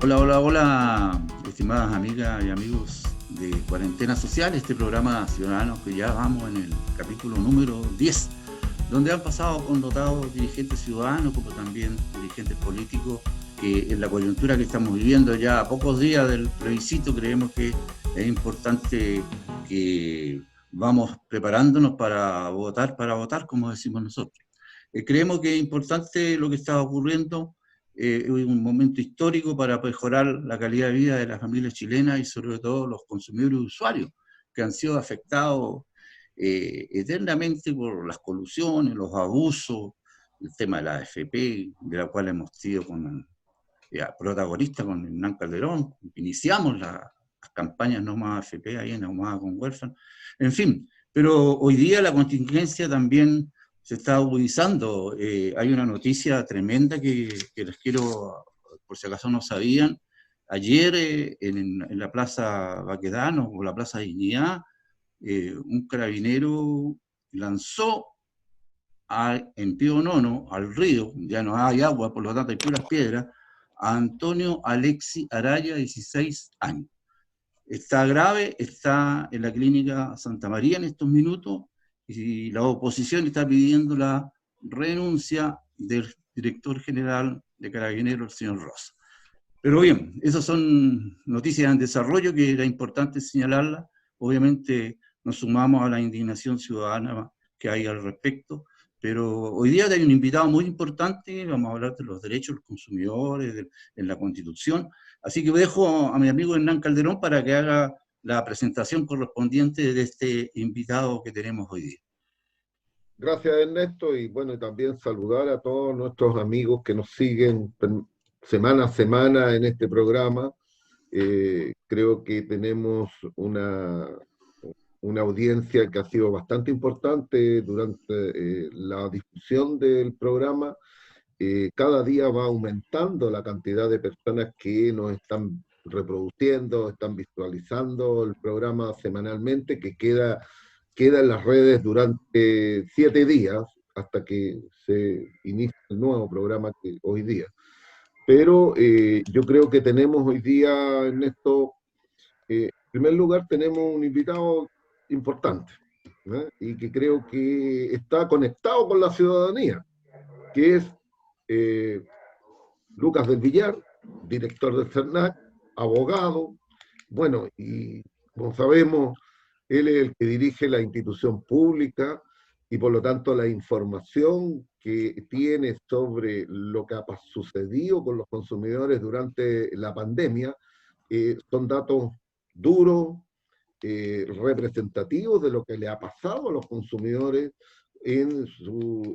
Hola, hola, hola, estimadas amigas y amigos de Cuarentena Social, este programa Ciudadanos que ya vamos en el capítulo número 10, donde han pasado connotados dirigentes ciudadanos como también dirigentes políticos que en la coyuntura que estamos viviendo ya a pocos días del plebiscito creemos que es importante que vamos preparándonos para votar, como decimos nosotros. Creemos que es importante lo que está ocurriendo, es un momento histórico para mejorar la calidad de vida de las familias chilenas y sobre todo los consumidores y usuarios que han sido afectados eternamente por las colusiones, los abusos, el tema de la AFP, de la cual hemos sido protagonistas con Hernán Calderón, iniciamos las campañas No Más AFP ahí en Ahumada con Huérfano, en fin, pero hoy día la contingencia también se está agudizando. Hay una noticia tremenda que les quiero, por si acaso no sabían. Ayer en la Plaza Baquedano o la Plaza Dignidad, un carabinero lanzó en Pío Nono al río, ya no hay agua, por lo tanto hay puras piedras, a Antonio Alexi Araya, 16 años. Está grave, está en la clínica Santa María en estos minutos y la oposición está pidiendo la renuncia del director general de Carabineros, el señor Rosa. Pero bien, esas son noticias en desarrollo que era importante señalarlas. Obviamente nos sumamos a la indignación ciudadana que hay al respecto, pero hoy día hay un invitado muy importante, vamos a hablar de los derechos de los consumidores, en la Constitución, así que dejo a mi amigo Hernán Calderón para que haga la presentación correspondiente de este invitado que tenemos hoy día. Gracias, Ernesto, y bueno, y también saludar a todos nuestros amigos que nos siguen semana a semana en este programa. Creo que tenemos una audiencia que ha sido bastante importante durante la discusión del programa. Cada día va aumentando la cantidad de personas que nos están reproduciendo, están visualizando el programa semanalmente, que queda en las redes durante 7 días hasta que se inicie el nuevo programa que hoy día. Pero yo creo que tenemos hoy día, Ernesto, en primer lugar tenemos un invitado importante, ¿no? Y que creo que está conectado con la ciudadanía, que es eh, Lucas del Villar, director del CERNAC, abogado, bueno, y como sabemos, él es el que dirige la institución pública y por lo tanto la información que tiene sobre lo que ha sucedido con los consumidores durante la pandemia son datos duros, representativos de lo que le ha pasado a los consumidores en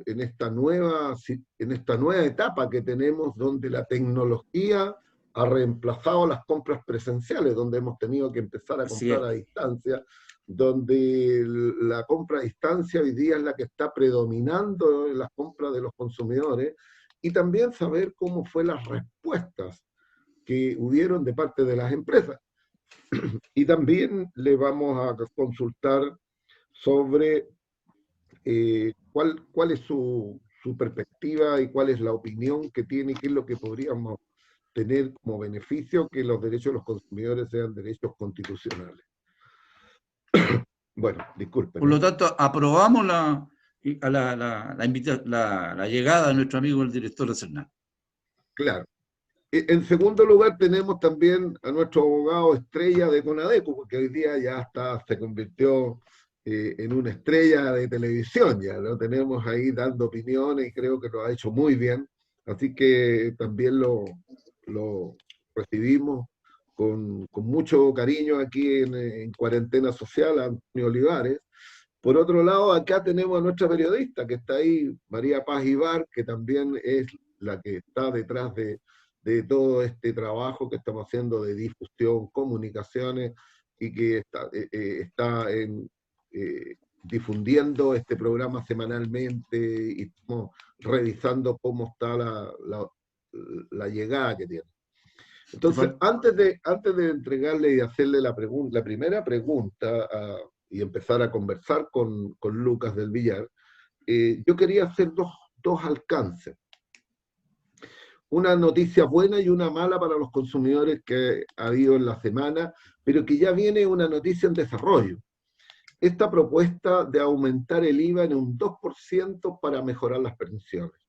esta nueva etapa que tenemos, donde la tecnología ha reemplazado las compras presenciales, donde hemos tenido que empezar a Así comprar es. a distancia, donde la compra a distancia hoy día es la que está predominando en las compras de los consumidores, y también saber cómo fue las respuestas que hubieron de parte de las empresas. Y también le vamos a consultar sobre cuál es su perspectiva y cuál es la opinión que tiene y qué es lo que podríamos tener como beneficio que los derechos de los consumidores sean derechos constitucionales. Bueno, Por disculpen, lo ¿eh? tanto, aprobamos la llegada de nuestro amigo el director de CERNAC. Claro. En segundo lugar, tenemos también a nuestro abogado estrella de Conadecu, porque hoy día ya se convirtió en una estrella de televisión, ya lo tenemos ahí dando opiniones y creo que lo ha hecho muy bien. Así que también lo recibimos con mucho cariño aquí en Cuarentena Social, a Antonio Olivares. Por otro lado, acá tenemos a nuestra periodista que está ahí, María Paz Ibar, que también es la que está detrás de todo este trabajo que estamos haciendo de difusión, comunicaciones, y que está difundiendo este programa semanalmente y estamos revisando cómo está la llegada que tiene. Entonces, antes de entregarle y hacerle la primera pregunta y empezar a conversar con Lucas del Villar, yo quería hacer dos alcances. una noticia buena y una mala para los consumidores que ha habido en la semana, pero que ya viene una noticia en desarrollo. Esta propuesta de aumentar el IVA en un 2% para mejorar las pensiones.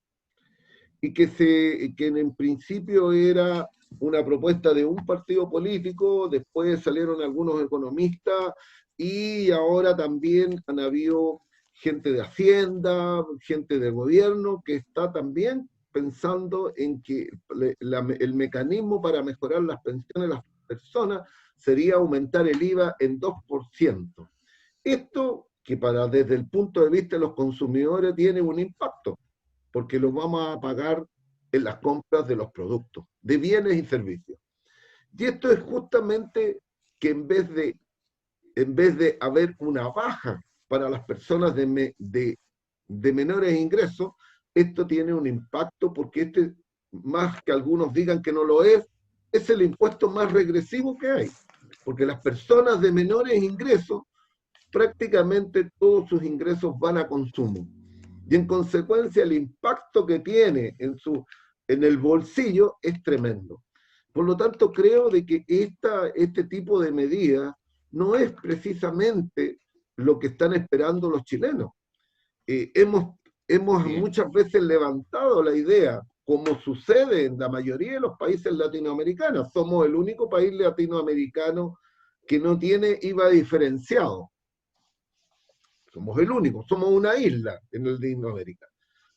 Y que en principio era una propuesta de un partido político, después salieron algunos economistas y ahora también han habido gente de Hacienda, gente de gobierno que está también pensando en que el mecanismo para mejorar las pensiones de las personas sería aumentar el IVA en 2%. Esto que desde el punto de vista de los consumidores tiene un impacto, porque lo vamos a pagar en las compras de los productos, de bienes y servicios. Y esto es justamente que en vez de haber una baja para las personas de menores ingresos, esto tiene un impacto porque más que algunos digan que no lo es el impuesto más regresivo que hay, porque las personas de menores ingresos, prácticamente todos sus ingresos van a consumo. Y en consecuencia el impacto que tiene en el bolsillo es tremendo. Por lo tanto, creo de que este tipo de medidas no es precisamente lo que están esperando los chilenos. Hemos muchas veces levantado la idea, como sucede en la mayoría de los países latinoamericanos. Somos el único país latinoamericano que no tiene IVA diferenciado. Somos el único, somos una isla en el Latinoamérica.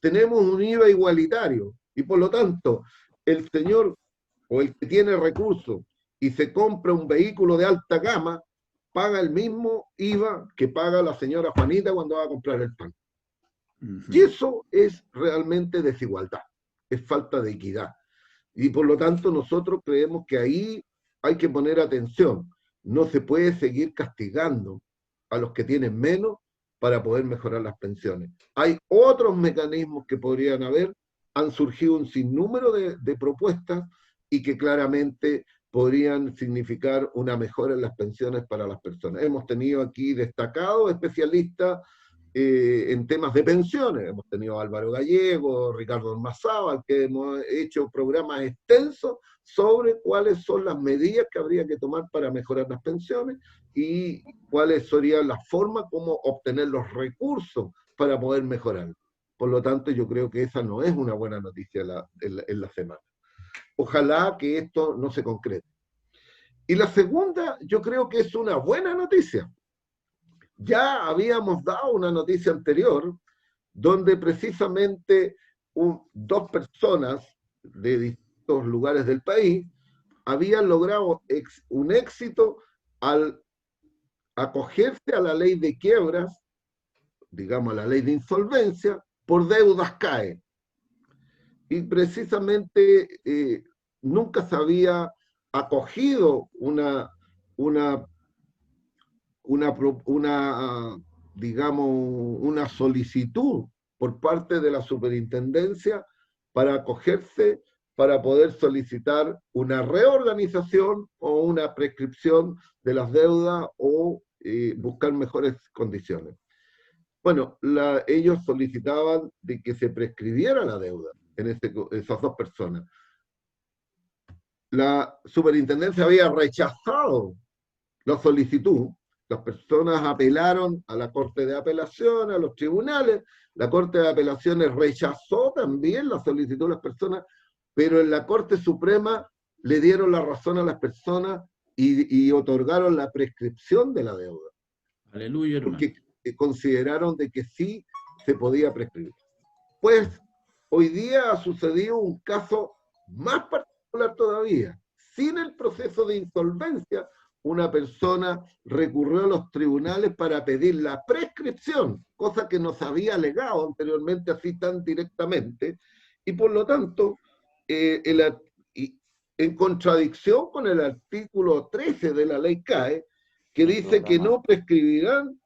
Tenemos un IVA igualitario y por lo tanto el señor o el que tiene recursos y se compra un vehículo de alta gama paga el mismo IVA que paga la señora Juanita cuando va a comprar el pan. Y eso es realmente desigualdad, es falta de equidad. Y por lo tanto nosotros creemos que ahí hay que poner atención. No se puede seguir castigando a los que tienen menos para poder mejorar las pensiones. Hay otros mecanismos que podrían haber, han surgido un sinnúmero de propuestas y que claramente podrían significar una mejora en las pensiones para las personas. Hemos tenido aquí destacados especialistas en temas de pensiones. Hemos tenido a Álvaro Gallego, Ricardo Ormazábal, que hemos hecho programas extensos sobre cuáles son las medidas que habría que tomar para mejorar las pensiones y cuáles serían las formas como obtener los recursos para poder mejorar. Por lo tanto, yo creo que esa no es una buena noticia en la semana. Ojalá que esto no se concrete. Y la segunda, yo creo que es una buena noticia. Ya habíamos dado una noticia anterior donde precisamente dos personas de distintos lugares del país habían logrado un éxito al acogerse a la ley de quiebras, digamos a la ley de insolvencia, por deudas CAE. Y precisamente nunca se había acogido digamos, una solicitud por parte de la superintendencia para acogerse, para poder solicitar una reorganización o una prescripción de las deudas o buscar mejores condiciones. Bueno, ellos solicitaban de que se prescribiera la deuda en esas dos personas. La superintendencia había rechazado la solicitud. Las personas apelaron a la Corte de Apelación, a los tribunales. La Corte de Apelaciones rechazó también la solicitud de las personas, pero en la Corte Suprema le dieron la razón a las personas y otorgaron la prescripción de la deuda. Aleluya, hermano. Porque consideraron de que sí se podía prescribir. Pues hoy día ha sucedido un caso más particular todavía. Sin el proceso de insolvencia, una persona recurrió a los tribunales para pedir la prescripción, cosa que no se había alegado anteriormente así tan directamente, y por lo tanto, en contradicción con el artículo 13 de la ley CAE, que dice que no prescribirán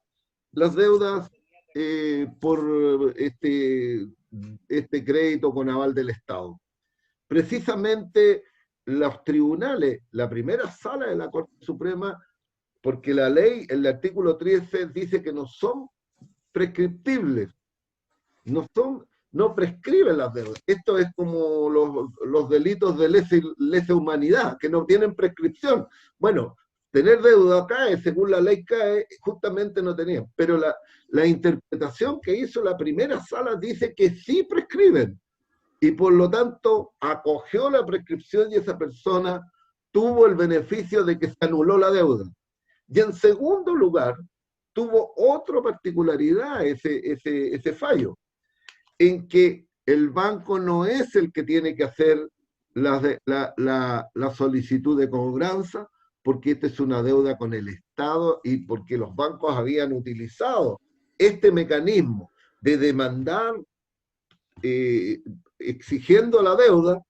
las deudas por este crédito con aval del Estado. Precisamente los tribunales, la primera sala de la Corte Suprema, porque la ley, el artículo 13 dice que no son prescriptibles, no son no prescriben las deudas. Esto es como los delitos de lesa humanidad, que no tienen prescripción. Bueno, tener deuda cae, según la ley cae, justamente no tenían. Pero la interpretación que hizo la primera sala dice que sí prescriben. Y por lo tanto acogió la prescripción y esa persona tuvo el beneficio de que se anuló la deuda. Y en segundo lugar, tuvo otra particularidad ese fallo, en que el banco no es el que tiene que hacer la solicitud de cobranza, porque esta es una deuda con el Estado y porque los bancos habían utilizado este mecanismo de demandar exigiendo la deuda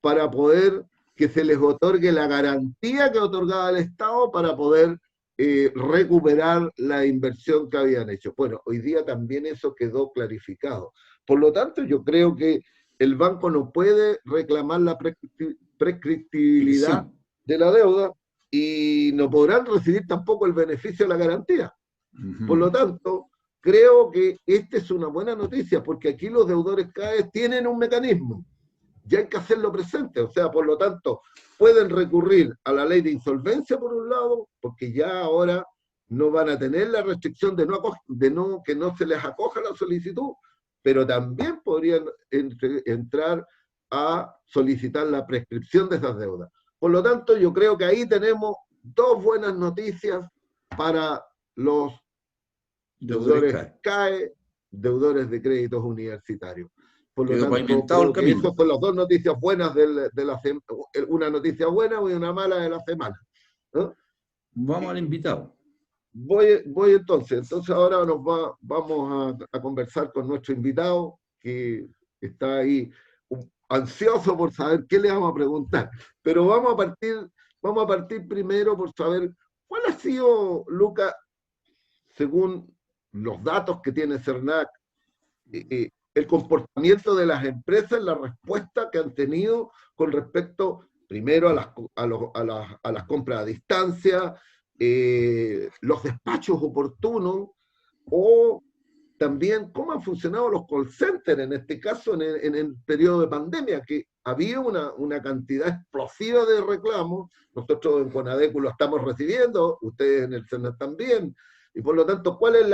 para poder que se les otorgue la garantía que otorgaba el Estado para poder recuperar la inversión que habían hecho. Bueno, hoy día también eso quedó clarificado. Por lo tanto, yo creo que el banco no puede reclamar la prescriptibilidad de la deuda y no podrán recibir tampoco el beneficio de la garantía. Por lo tanto, creo que esta es una buena noticia, porque aquí los deudores CAE tienen un mecanismo, y hay que hacerlo presente. O sea, por lo tanto, pueden recurrir a la ley de insolvencia por un lado, porque ya ahora no van a tener la restricción de que no se les acoja la solicitud, pero también podrían entrar a solicitar la prescripción de esas deudas. Por lo tanto, yo creo que ahí tenemos dos buenas noticias para los deudores CAE, deudores de créditos universitarios. Por lo tanto, creo que esas son las dos noticias buenas de la semana, una noticia buena y una mala de la semana, ¿no? Vamos al invitado. Voy entonces ahora vamos a conversar con nuestro invitado, que está ahí ansioso por saber qué le vamos a preguntar. Pero vamos a partir primero por saber cuál ha sido, Luca, según los datos que tiene CERNAC, el comportamiento de las empresas, la respuesta que han tenido con respecto, primero, a las compras a distancia, los despachos oportunos, o también cómo han funcionado los call centers, en este caso en el periodo de pandemia, que había una cantidad explosiva de reclamos. Nosotros en Conadecu lo estamos recibiendo, ustedes en el CERNAC también. Y por lo tanto, ¿cuáles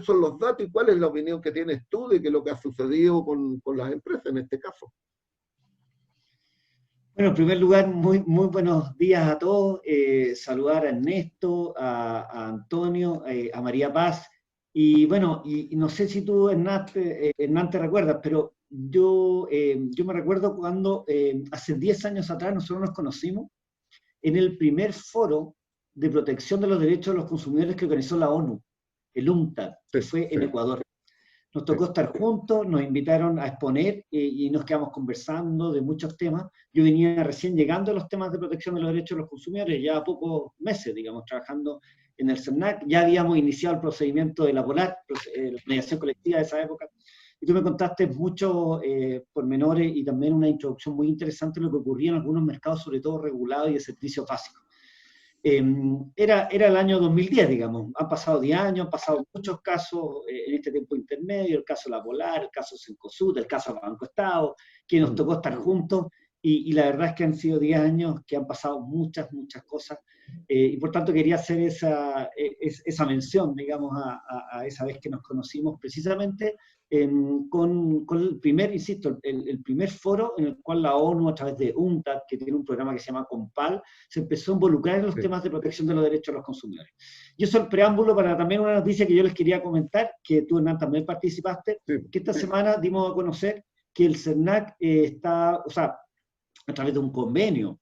son los datos y cuál es la opinión que tienes tú de lo que ha sucedido con las empresas en este caso? Bueno, en primer lugar, muy buenos días a todos. Saludar a Ernesto, a Antonio, a María Paz. Y bueno, y no sé si tú, Hernán, te recuerdas, pero yo me recuerdo cuando hace 10 años atrás nosotros nos conocimos en el primer foro de protección de los derechos de los consumidores que organizó la ONU, el UNCTAD, que fue en Ecuador. Nos tocó estar juntos, nos invitaron a exponer y nos quedamos conversando de muchos temas. Yo venía recién llegando a los temas de protección de los derechos de los consumidores, ya a pocos meses, digamos, trabajando en el CERNAC. Ya habíamos iniciado el procedimiento de la POLAR, la mediación colectiva de esa época. Y tú me contaste muchos pormenores y también una introducción muy interesante de lo que ocurría en algunos mercados, sobre todo regulados y de servicios básicos. Era el año 2010, digamos. Han pasado 10 años, han pasado muchos casos en este tiempo intermedio, el caso La Polar, el caso Cencosud, el caso Banco Estado, que nos tocó estar juntos, y la verdad es que han sido 10 años que han pasado muchas cosas, y por tanto quería hacer esa mención, digamos, a esa vez que nos conocimos precisamente con el primer, insisto, el primer foro en el cual la ONU, a través de UNCTAD, que tiene un programa que se llama COMPAL, se empezó a involucrar en los temas de protección de los derechos de los consumidores. Y eso es el preámbulo para también una noticia que yo les quería comentar, que tú, Hernán, también participaste, que esta semana dimos a conocer que el CERNAC está, o sea, a través de un convenio,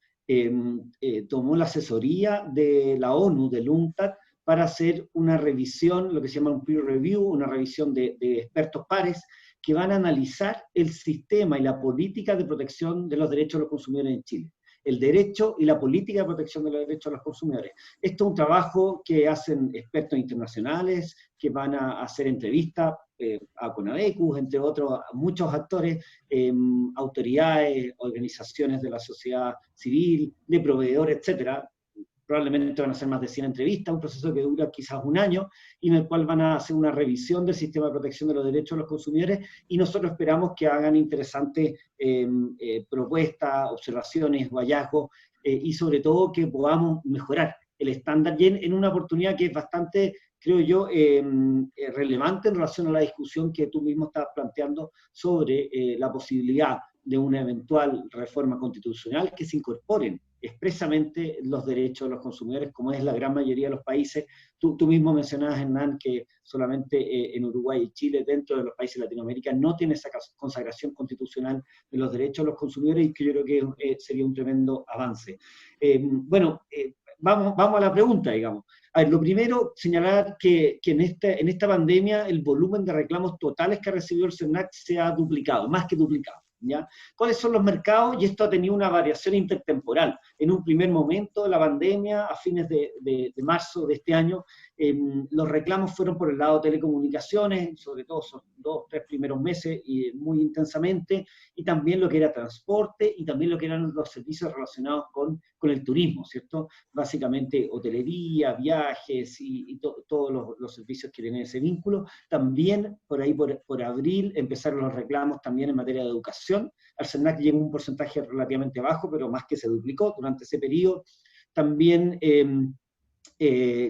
tomó la asesoría de la ONU, del UNCTAD, para hacer una revisión, lo que se llama un peer review, una revisión de expertos pares, que van a analizar el sistema y la política de protección de los derechos de los consumidores en Chile. El derecho y la política de protección de los derechos de los consumidores. Esto es un trabajo que hacen expertos internacionales, que van a hacer entrevistas a Conadecu, entre otros, a muchos actores, autoridades, organizaciones de la sociedad civil, de proveedores, etcétera, probablemente van a ser más de 100 entrevistas, un proceso que dura quizás un año, y en el cual van a hacer una revisión del sistema de protección de los derechos de los consumidores, y nosotros esperamos que hagan interesantes propuestas, observaciones o hallazgos, y sobre todo que podamos mejorar el estándar, y en una oportunidad que es bastante, creo yo, relevante en relación a la discusión que tú mismo estabas planteando sobre la posibilidad de una eventual reforma constitucional que se incorporen expresamente los derechos de los consumidores, como es la gran mayoría de los países. Tú mismo mencionabas, Hernán, que solamente en Uruguay y Chile, dentro de los países de Latinoamérica, no tiene esa consagración constitucional de los derechos de los consumidores, y que yo creo que sería un tremendo avance. Vamos a la pregunta, digamos. A ver, lo primero, señalar que en esta pandemia el volumen de reclamos totales que ha recibido el CERNAC se ha duplicado, más que duplicado, ¿ya? ¿Cuáles son los mercados? Y esto ha tenido una variación intertemporal. En un primer momento de la pandemia, a fines de marzo de este año, los reclamos fueron por el lado de telecomunicaciones, sobre todo esos 2 o 3 primeros meses, y muy intensamente, y también lo que era transporte, y también lo que eran los servicios relacionados con el turismo, ¿cierto? Básicamente hotelería, viajes y todos los servicios que tienen ese vínculo. También por ahí, por abril, empezaron los reclamos también en materia de educación. Al CERNAC llegó un porcentaje relativamente bajo, pero más que se duplicó durante ese periodo. También,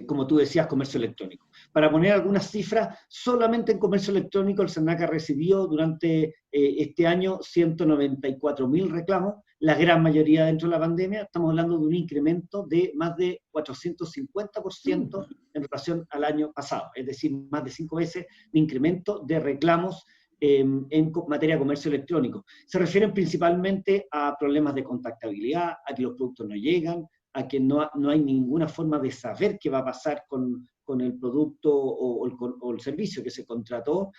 como tú decías, comercio electrónico. Para poner algunas cifras, solamente en comercio electrónico el CERNAC ha recibido durante este año 194.000 reclamos, la gran mayoría dentro de la pandemia. Estamos hablando de un incremento de más de 450% en relación al año pasado, es decir, más de 5 veces de incremento de reclamos en materia de comercio electrónico. Se refieren principalmente a problemas de contactabilidad, a que los productos no llegan, a que no hay ninguna forma de saber qué va a pasar con el producto o el servicio que se contrató.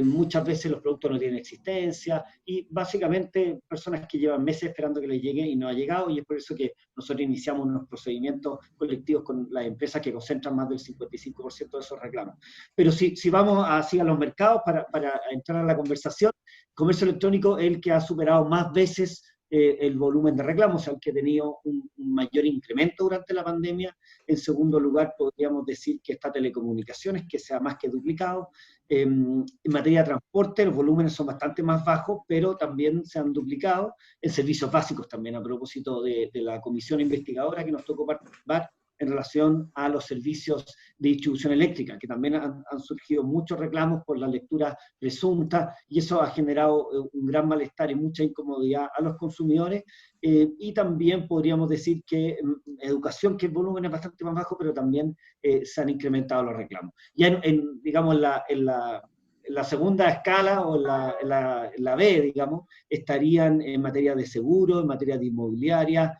Muchas veces los productos no tienen existencia, y básicamente personas que llevan meses esperando que les llegue y no ha llegado, y es por eso que nosotros iniciamos unos procedimientos colectivos con las empresas que concentran más del 55% de esos reclamos. Pero si vamos así a los mercados, para entrar a la conversación, comercio electrónico es el que ha superado más veces el volumen de reclamos, o sea, el que ha tenido un mayor incremento durante la pandemia. En segundo lugar, podríamos decir que está telecomunicaciones, que se ha más que duplicado. En materia de transporte, los volúmenes son bastante más bajos, pero también se han duplicado. En servicios básicos también, a propósito de la comisión investigadora que nos tocó participar en relación a los servicios de distribución eléctrica, que también han surgido muchos reclamos por la lectura presunta, y eso ha generado un gran malestar y mucha incomodidad a los consumidores. Y también podríamos decir que educación, que el volumen es bastante más bajo, pero también se han incrementado los reclamos. Ya digamos, en la segunda escala, o en la B, digamos, estarían en materia de seguro, en materia de inmobiliaria.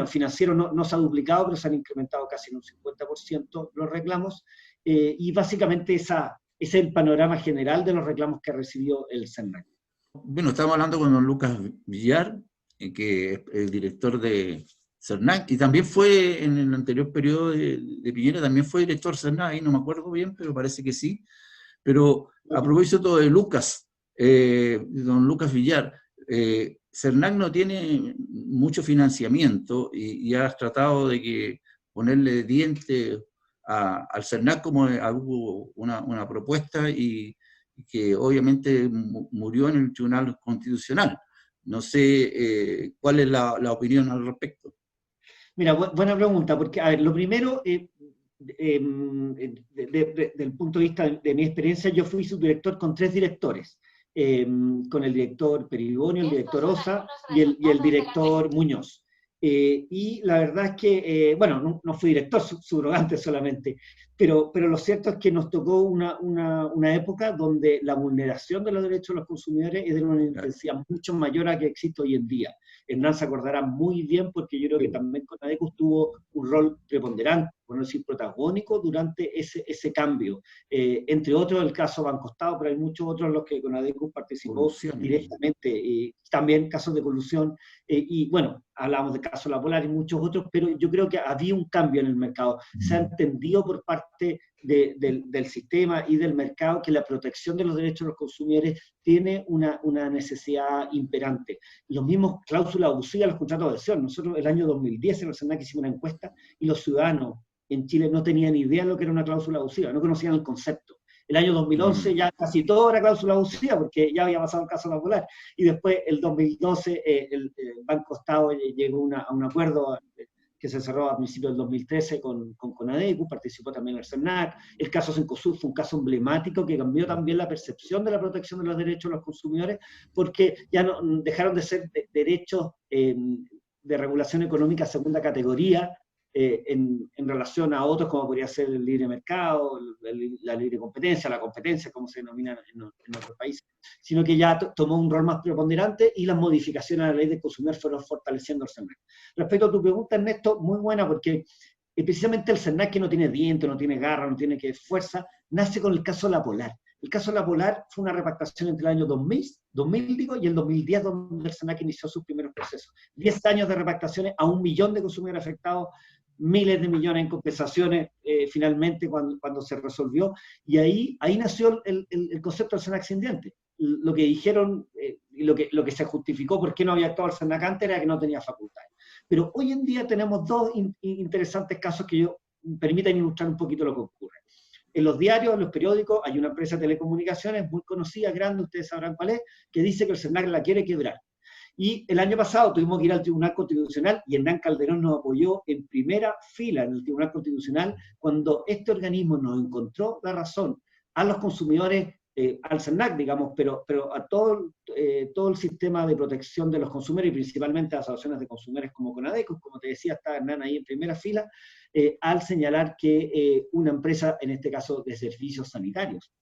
Financiero no se ha duplicado, pero se han incrementado casi en un 50% los reclamos, y básicamente ese es el panorama general de los reclamos que ha recibido el CERNAC. Bueno, estamos hablando con don Lucas Villar, que es el director de CERNAC, y también fue en el anterior periodo de Piñera, también fue director de CERNAC, ahí no me acuerdo bien, pero parece que sí. Pero a propósito de Lucas, don Lucas Villar, CERNAC no tiene mucho financiamiento, y has tratado de ponerle diente al CERNAC, como hubo una propuesta, y que obviamente murió en el Tribunal Constitucional. No sé cuál es la opinión al respecto. Mira, buena pregunta, porque, a ver, lo primero, del punto de vista de mi experiencia, yo fui subdirector con 3 directores, con el director Perigonio, el director Osa y el director Muñoz. Y la verdad es que, no fui director, subrogante solamente, pero lo cierto es que nos tocó una época donde la vulneración de los derechos de los consumidores es de una intensidad mucho mayor a la que existe hoy en día. Hernán se acordará muy bien, porque yo creo que también Conadecus tuvo un rol preponderante, por no decir protagónico, durante ese cambio. Entre otros, el caso Banco Estado, pero hay muchos otros en los que Conadecus participó directamente, también casos de colusión, y bueno, hablamos del caso La Polar y muchos otros, pero yo creo que había un cambio en el mercado. Se ha entendido por parte parte del sistema y del mercado que la protección de los derechos de los consumidores tiene una necesidad imperante. Los mismos cláusulas abusivas, los contratos de adhesión. Nosotros el año 2010 en el SENAC hicimos una encuesta y los ciudadanos en Chile no tenían idea de lo que era una cláusula abusiva, no conocían el concepto. El año 2011 ya casi todo era cláusula abusiva porque ya había pasado el caso Popular. Y después, el 2012, el Banco Estado llegó a un acuerdo que se cerró a principios del 2013 con Conadecu, participó también el CERNAC. El caso Cencosud fue un caso emblemático que cambió también la percepción de la protección de los derechos de los consumidores, porque ya no, dejaron de ser derechos de regulación económica segunda categoría, en relación a otros como podría ser el libre mercado, la libre competencia, la competencia, como se denomina en otros países, sino que ya tomó un rol más preponderante y las modificaciones a la ley del consumidor fueron fortaleciendo el CERNAC. Respecto a tu pregunta, Ernesto, muy buena, porque precisamente el CERNAC, que no tiene dientes, no tiene garra, no tiene fuerza, nace con el caso La Polar. El caso La Polar fue una repactación entre el año 2000 digo, y el 2010, donde el CERNAC inició sus primeros procesos. 10 años de repactaciones a 1 millón de consumidores afectados, miles de millones en compensaciones, finalmente cuando se resolvió, y ahí nació el concepto del CERNAC sin dientes. Lo que dijeron, lo que se justificó por qué no había actuado el CERNAC antes era que no tenía facultades. Pero hoy en día tenemos dos interesantes casos que permiten ilustrar un poquito lo que ocurre. En los diarios, en los periódicos, hay una empresa de telecomunicaciones muy conocida, grande, ustedes sabrán cuál es, que dice que el CERNAC la quiere quebrar. Y el año pasado tuvimos que ir al Tribunal Constitucional y Hernán Calderón nos apoyó en primera fila en el Tribunal Constitucional cuando este organismo nos encontró la razón a los consumidores, al CERNAC, digamos, pero a todo el sistema de protección de los consumidores y principalmente a las asociaciones de consumidores como Conadecu, como te decía, está Hernán ahí en primera fila, al señalar que una empresa, en este caso de servicios sanitarios,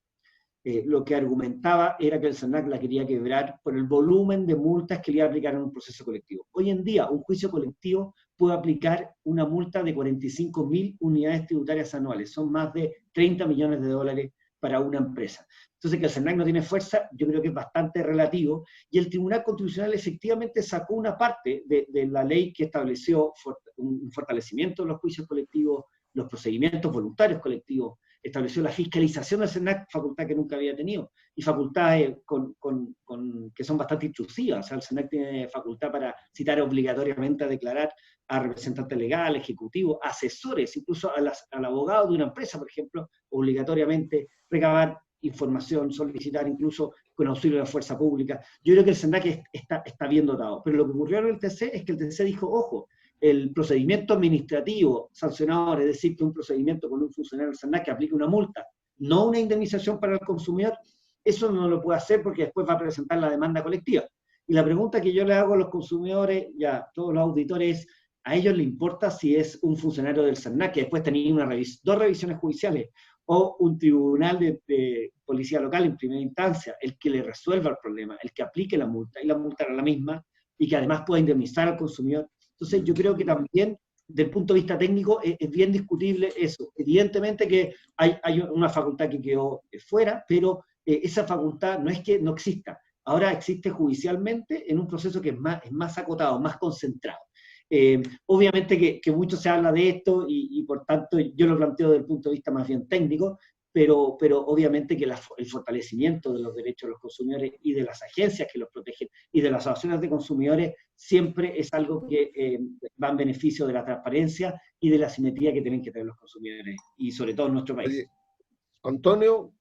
lo que argumentaba era que el CERNAC la quería quebrar por el volumen de multas que le iba a aplicar en un proceso colectivo. Hoy en día, un juicio colectivo puede aplicar una multa de 45.000 unidades tributarias anuales. Son más de 30 millones de dólares para una empresa. Entonces, que el CERNAC no tiene fuerza, yo creo que es bastante relativo, y el Tribunal Constitucional efectivamente sacó una parte de la ley que estableció un fortalecimiento de los juicios colectivos, los procedimientos voluntarios colectivos, estableció la fiscalización del CERNAC, facultad que nunca había tenido, y facultades que son bastante intrusivas. O sea, el CERNAC tiene facultad para citar obligatoriamente a declarar a representantes legales, ejecutivos, asesores, incluso al abogado de una empresa, por ejemplo, obligatoriamente recabar información, solicitar incluso con auxilio de la fuerza pública. Yo creo que el CERNAC está bien dotado, pero lo que ocurrió en el TC es que el TC dijo, ojo, el procedimiento administrativo sancionador, es decir, que un procedimiento con un funcionario del CERNAC que aplique una multa, no una indemnización para el consumidor, eso no lo puede hacer porque después va a presentar la demanda colectiva. Y la pregunta que yo le hago a los consumidores y a todos los auditores es, ¿a ellos les importa si es un funcionario del CERNAC que después tenía dos revisiones judiciales o un tribunal de policía local en primera instancia, el que le resuelva el problema, el que aplique la multa, y la multa era la misma, y que además pueda indemnizar al consumidor? Entonces yo creo que también, desde el punto de vista técnico, es bien discutible eso. Evidentemente que hay una facultad que quedó fuera, pero esa facultad no es que no exista. Ahora existe judicialmente en un proceso que es más acotado, más concentrado. Obviamente que mucho se habla de esto y por tanto yo lo planteo desde el punto de vista más bien técnico, pero obviamente que el fortalecimiento de los derechos de los consumidores y de las agencias que los protegen y de las asociaciones de consumidores siempre es algo que va en beneficio de la transparencia y de la simetría que tienen que tener los consumidores, y sobre todo en nuestro país. Oye, Antonio,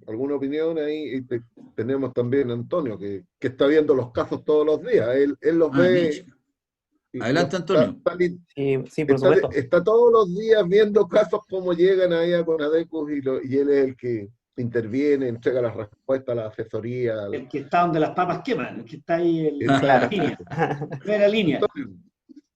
¿alguna opinión ahí? Tenemos también a Antonio, que está viendo los casos todos los días. Él los ve. Adelante, Antonio. Sí, por supuesto. Está todos los días viendo casos como llegan ahí a Conadecu y él es el que interviene, entrega las respuestas, la asesoría. El que está donde las papas queman, el que está ahí en Claro. primera línea.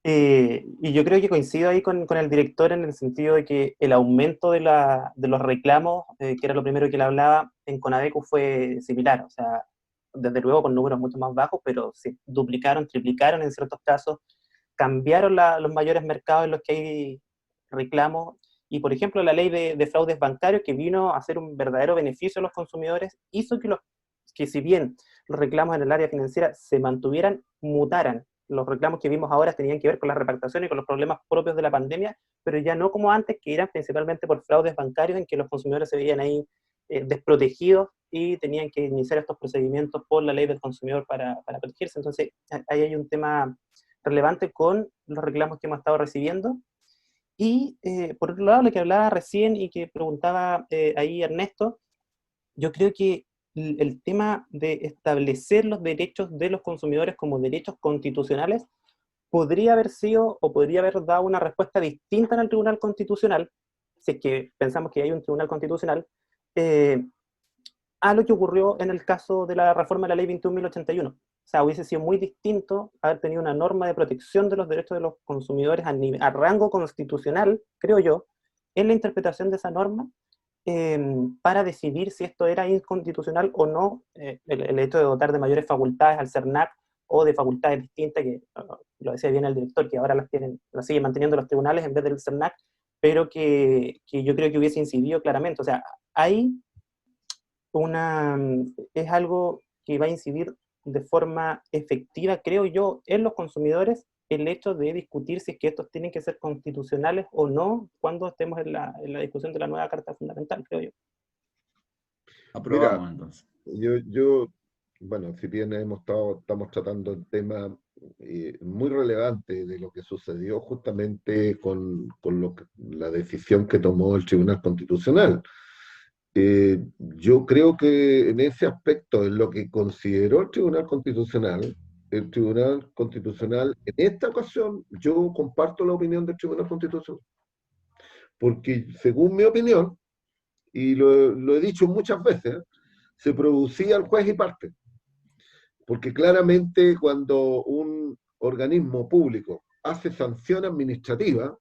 Y yo creo que coincido ahí con el director en el sentido de que el aumento de los reclamos, que era lo primero que él hablaba, en Conadecu fue similar. O sea, desde luego con números mucho más bajos, pero se duplicaron, triplicaron en ciertos casos, cambiaron los mayores mercados en los que hay reclamos, y por ejemplo la ley de fraudes bancarios, que vino a hacer un verdadero beneficio a los consumidores, hizo que si bien los reclamos en el área financiera se mantuvieran, mutaran los reclamos que vimos ahora tenían que ver con la repartición y con los problemas propios de la pandemia, pero ya no como antes, que eran principalmente por fraudes bancarios en que los consumidores se veían ahí desprotegidos y tenían que iniciar estos procedimientos por la ley del consumidor para protegerse. Entonces, ahí hay un tema relevante con los reclamos que hemos estado recibiendo. Y por otro lado, lo que hablaba recién y que preguntaba ahí Ernesto, yo creo que el tema de establecer los derechos de los consumidores como derechos constitucionales podría haber sido o podría haber dado una respuesta distinta en el Tribunal Constitucional, si es que pensamos que hay un Tribunal Constitucional, a lo que ocurrió en el caso de la reforma de la Ley 21.081. O sea, hubiese sido muy distinto haber tenido una norma de protección de los derechos de los consumidores a rango constitucional, creo yo, en la interpretación de esa norma, para decidir si esto era inconstitucional o no, el hecho de dotar de mayores facultades al CERNAC o de facultades distintas, que lo decía bien el director, que ahora las siguen manteniendo los tribunales en vez del CERNAC, pero que yo creo que hubiese incidido claramente. O sea, hay es algo que va a incidir de forma efectiva, creo yo, en los consumidores, el hecho de discutir si es que estos tienen que ser constitucionales o no cuando estemos en la discusión de la nueva Carta Fundamental, creo yo. Aprobamos. Mira, Entonces. Bueno, si bien estamos tratando el tema muy relevante de lo que sucedió justamente con la decisión que tomó el Tribunal Constitucional. Yo creo que en ese aspecto, en lo que consideró el Tribunal Constitucional en esta ocasión, yo comparto la opinión del Tribunal Constitucional. Porque según mi opinión, y lo he dicho muchas veces, se producía el juez y parte. Porque claramente cuando un organismo público hace sanción administrativa,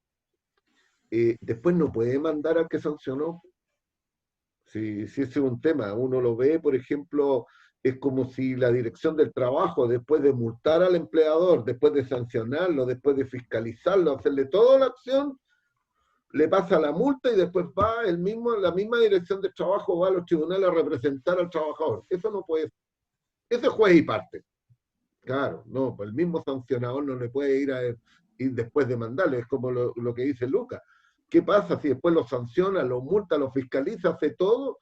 después no puede mandar al que sancionó. Si ese es un tema, uno lo ve, por ejemplo, es como si la dirección del trabajo, después de multar al empleador, después de sancionarlo, después de fiscalizarlo, hacerle toda la acción, le pasa la multa y después va la misma dirección del trabajo va a los tribunales a representar al trabajador. Eso no puede ser. Ese es juez y parte. Claro, no, pues el mismo sancionador no le puede ir después de mandarle, es como lo que dice Lucas. ¿Qué pasa si después lo sanciona, lo multa, lo fiscaliza, hace todo?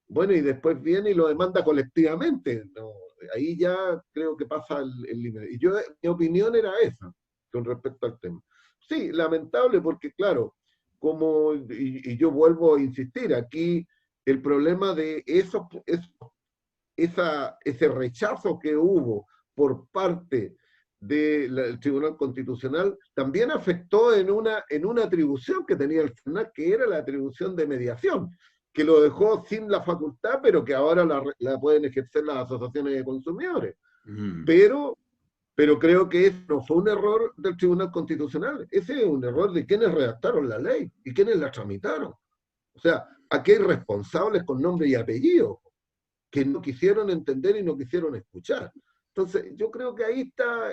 Bueno, y después viene y lo demanda colectivamente. No, ahí ya creo que pasa el límite. Y mi opinión era esa, con respecto al tema. Sí, lamentable porque, claro, y yo vuelvo a insistir, aquí el problema de ese rechazo que hubo por parte del Tribunal Constitucional también afectó en una atribución que tenía el CERNAC, que era la atribución de mediación, que lo dejó sin la facultad, pero que ahora la pueden ejercer las asociaciones de consumidores. Pero creo que eso no fue un error del Tribunal Constitucional, ese es un error de quienes redactaron la ley y quienes la tramitaron. O sea, aquí hay responsables con nombre y apellido que no quisieron entender y no quisieron escuchar. Entonces, yo creo que ahí está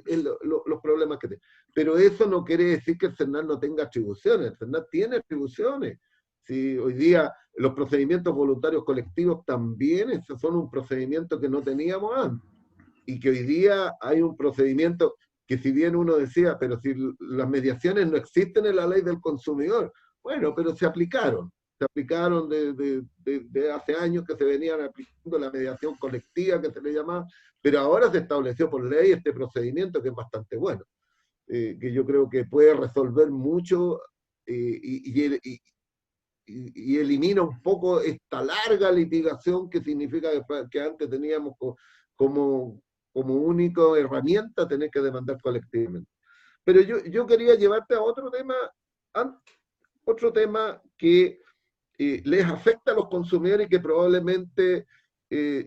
los problemas que tiene. Pero eso no quiere decir que el CERNAC no tenga atribuciones. El CERNAC tiene atribuciones. Si hoy día los procedimientos voluntarios colectivos también son un procedimiento que no teníamos antes. Y que hoy día hay un procedimiento que, si bien uno decía, pero si las mediaciones no existen en la ley del consumidor, bueno, pero se aplicaron de hace años que se venían aplicando la mediación colectiva, que se le llamaba, pero ahora se estableció por ley este procedimiento que es bastante bueno, que yo creo que puede resolver mucho y elimina un poco esta larga litigación que significa que antes teníamos como única herramienta tener que demandar colectivamente. Pero yo quería llevarte a otro tema que les afecta a los consumidores y que probablemente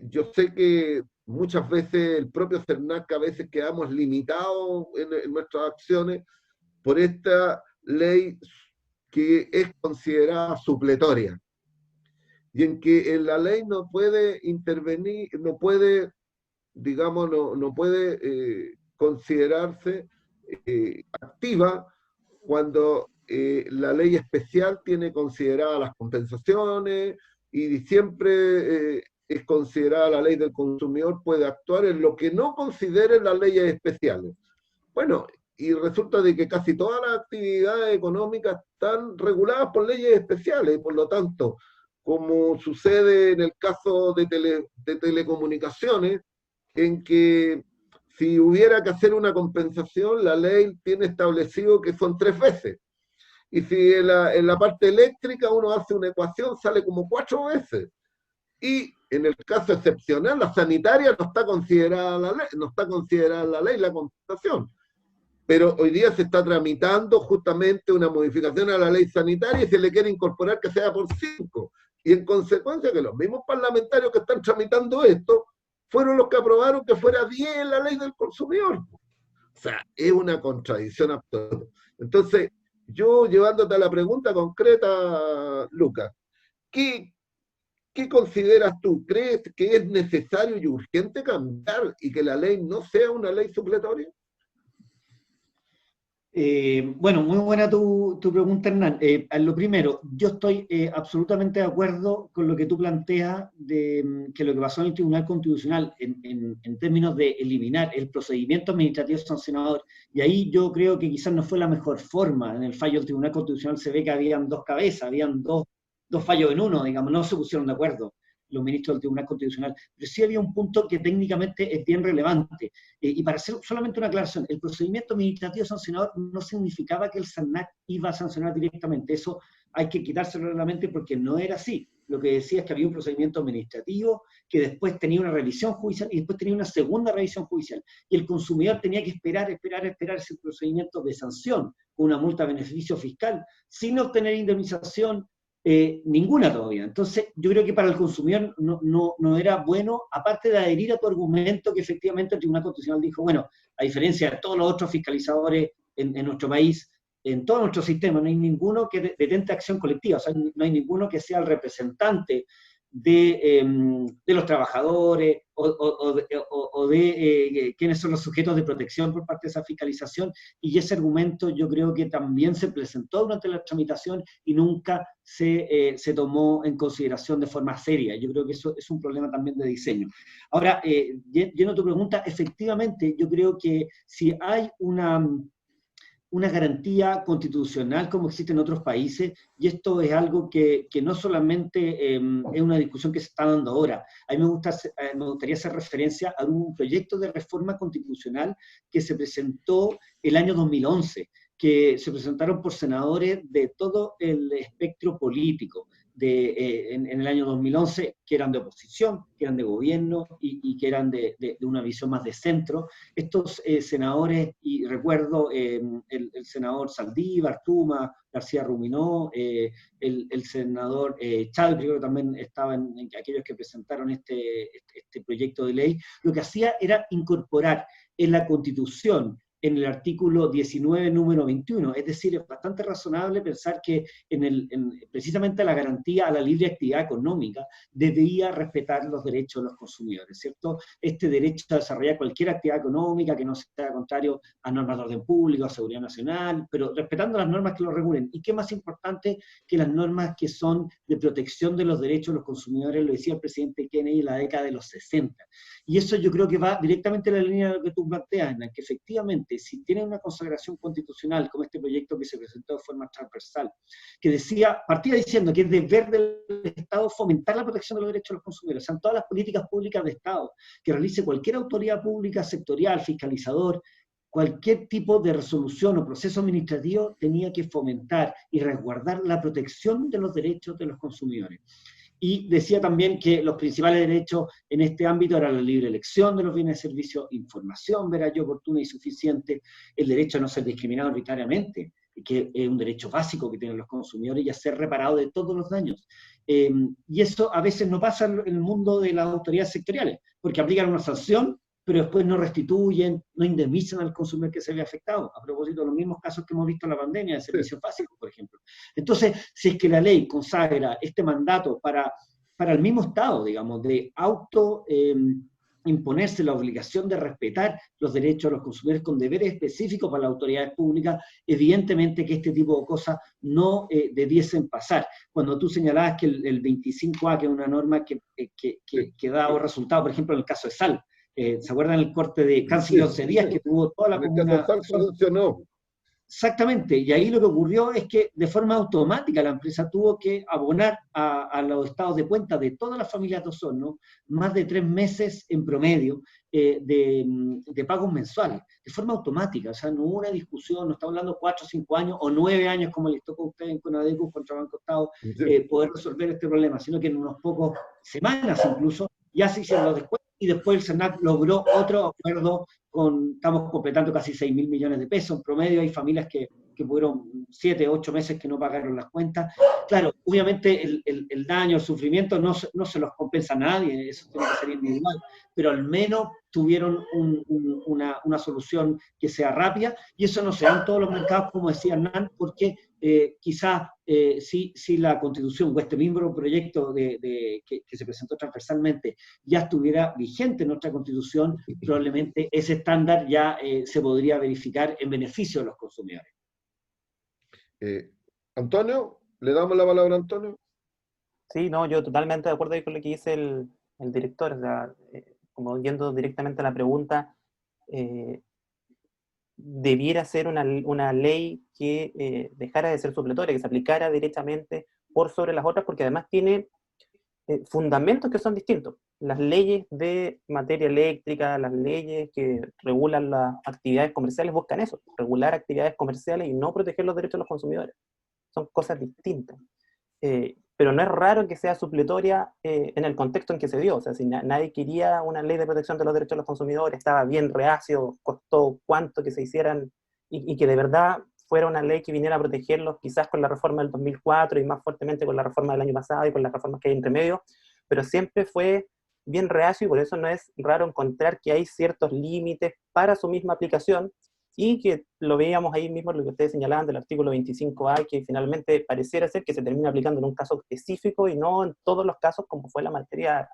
yo sé que muchas veces el propio CERNAC, a veces quedamos limitados en nuestras acciones por esta ley que es considerada supletoria y en que en la ley no puede intervenir, no puede, digamos, no puede considerarse activa cuando la ley especial tiene consideradas las compensaciones y siempre es considerada la ley del consumidor, puede actuar en lo que no consideren las leyes especiales. Bueno, y resulta de que casi todas las actividades económicas están reguladas por leyes especiales, y por lo tanto, como sucede en el caso de telecomunicaciones, en que si hubiera que hacer una compensación, la ley tiene establecido que son 3 veces. Y si en la parte eléctrica uno hace una ecuación, sale como 4 veces. Y en el caso excepcional, la sanitaria no está considerada la ley, no está considerada la ley, la compensación. Pero hoy día se está tramitando justamente una modificación a la ley sanitaria y se le quiere incorporar que sea por 5. Y en consecuencia que los mismos parlamentarios que están tramitando esto fueron los que aprobaron que fuera 10 la ley del consumidor. O sea, es una contradicción absoluta. Entonces, yo llevándote a la pregunta concreta, Lucas, ¿qué consideras tú? ¿Crees que es necesario y urgente cambiar y que la ley no sea una ley supletoria? Bueno, muy buena tu pregunta, Hernán. Lo primero, yo estoy absolutamente de acuerdo con lo que tú planteas de que lo que pasó en el Tribunal Constitucional en términos de eliminar el procedimiento administrativo sancionador, y ahí yo creo que quizás no fue la mejor forma. En el fallo del Tribunal Constitucional se ve que habían 2 cabezas, habían dos fallos en uno, digamos, no se pusieron de acuerdo los ministros del Tribunal Constitucional, pero sí había un punto que técnicamente es bien relevante. Y para hacer solamente una aclaración, el procedimiento administrativo sancionador no significaba que el SANAC iba a sancionar directamente. Eso hay que quitárselo de la mente porque no era así. Lo que decía es que había un procedimiento administrativo que después tenía una revisión judicial y después tenía una segunda revisión judicial. Y el consumidor tenía que esperar ese procedimiento de sanción con una multa de beneficio fiscal sin obtener indemnización ninguna todavía. Entonces, yo creo que para el consumidor no era bueno, aparte de adherir a tu argumento que efectivamente el Tribunal Constitucional dijo, bueno, a diferencia de todos los otros fiscalizadores en nuestro país, en todo nuestro sistema, no hay ninguno que detente acción colectiva, o sea, no hay ninguno que sea el representante de los trabajadores o de quiénes son los sujetos de protección por parte de esa fiscalización, y ese argumento yo creo que también se presentó durante la tramitación y nunca se tomó en consideración de forma seria. Yo creo que eso es un problema también de diseño. Ahora, yendo a tu pregunta, efectivamente yo creo que si hay una garantía constitucional como existe en otros países, y esto es algo que no solamente es una discusión que se está dando ahora. A mí me gustaría hacer referencia a un proyecto de reforma constitucional que se presentó el año 2011, que se presentaron por senadores de todo el espectro político en el año 2011, que eran de oposición, que eran de gobierno y que eran de una visión más de centro. Estos senadores, y recuerdo el senador Saldívar, Tuma, García Ruminó, el senador Chávez, creo que también estaba en aquellos que presentaron este proyecto de ley, lo que hacía era incorporar en la Constitución, en el artículo 19, número 21. Es decir, es bastante razonable pensar que precisamente la garantía a la libre actividad económica debía respetar los derechos de los consumidores, ¿cierto? Este derecho a desarrollar cualquier actividad económica que no sea contrario a normas de orden público, a seguridad nacional, pero respetando las normas que lo regulen. ¿Y qué más importante que las normas que son de protección de los derechos de los consumidores? Lo decía el presidente Kennedy en la década de los 60. Y eso yo creo que va directamente en la línea de lo que tú planteas, en la que efectivamente, si tiene una consagración constitucional, como este proyecto que se presentó de forma transversal, que partía diciendo que es deber del Estado fomentar la protección de los derechos de los consumidores, o sea, en todas las políticas públicas de Estado, que realice cualquier autoridad pública, sectorial, fiscalizador, cualquier tipo de resolución o proceso administrativo tenía que fomentar y resguardar la protección de los derechos de los consumidores. Y decía también que los principales derechos en este ámbito eran la libre elección de los bienes de servicio, información veraz y oportuna y suficiente, el derecho a no ser discriminado arbitrariamente, que es un derecho básico que tienen los consumidores, y a ser reparado de todos los daños. Y eso a veces no pasa en el mundo de las autoridades sectoriales, porque aplican una sanción, pero después no restituyen, no indemnizan al consumidor que se ve afectado, a propósito de los mismos casos que hemos visto en la pandemia de servicios básicos, por ejemplo. Entonces, si es que la ley consagra este mandato para el mismo Estado, digamos, de imponerse la obligación de respetar los derechos de los consumidores con deberes específicos para las autoridades públicas, evidentemente que este tipo de cosas no debiesen pasar. Cuando tú señalabas que el 25A, que es una norma que da resultado, por ejemplo, en el caso de sal, ¿Se acuerdan el corte de casi 11 días que tuvo toda la En el comuna? caso funcionó. Exactamente, y ahí lo que ocurrió es que de forma automática la empresa tuvo que abonar a los estados de cuenta de todas las familias de Osorno más de 3 meses en promedio de pagos mensuales, de forma automática, o sea, no hubo una discusión, no estamos hablando 4 o 5 años o 9 años como les tocó a ustedes en Conadecu contra Banco Estado poder resolver este problema, sino que en unos pocos semanas incluso ya se hicieron los descuentos y después el SERNAC logró otro acuerdo estamos completando casi 6.000 millones de pesos en promedio, hay familias que pudieron 7, 8 meses que no pagaron las cuentas. Claro, obviamente el daño, el sufrimiento no se los compensa a nadie, eso tiene que ser individual, pero al menos tuvieron una solución que sea rápida, y eso no se da en todos los mercados, como decía Hernán, porque quizás si la Constitución o este mismo proyecto que se presentó transversalmente ya estuviera vigente en nuestra Constitución, probablemente ese estándar ya se podría verificar en beneficio de los consumidores. Antonio, ¿le damos la palabra a Antonio? Sí, no, yo totalmente de acuerdo ahí con lo que dice el director, o sea, como yendo directamente a la pregunta, debiera ser una ley que dejara de ser supletoria, que se aplicara directamente por sobre las otras, porque además tiene fundamentos que son distintos. Las leyes de materia eléctrica, las leyes que regulan las actividades comerciales buscan eso, regular actividades comerciales y no proteger los derechos de los consumidores. Son cosas distintas. Pero no es raro que sea supletoria en el contexto en que se dio. O sea, si nadie quería una ley de protección de los derechos de los consumidores, estaba bien reacio, costó cuánto que se hicieran, y que de verdad fuera una ley que viniera a protegerlos, quizás con la reforma del 2004 y más fuertemente con la reforma del año pasado y con las reformas que hay entre medio, pero siempre fue bien reacio, y por eso no es raro encontrar que hay ciertos límites para su misma aplicación, y que lo veíamos ahí mismo, lo que ustedes señalaban del artículo 25A, que finalmente pareciera ser que se termina aplicando en un caso específico y no en todos los casos como fue la materia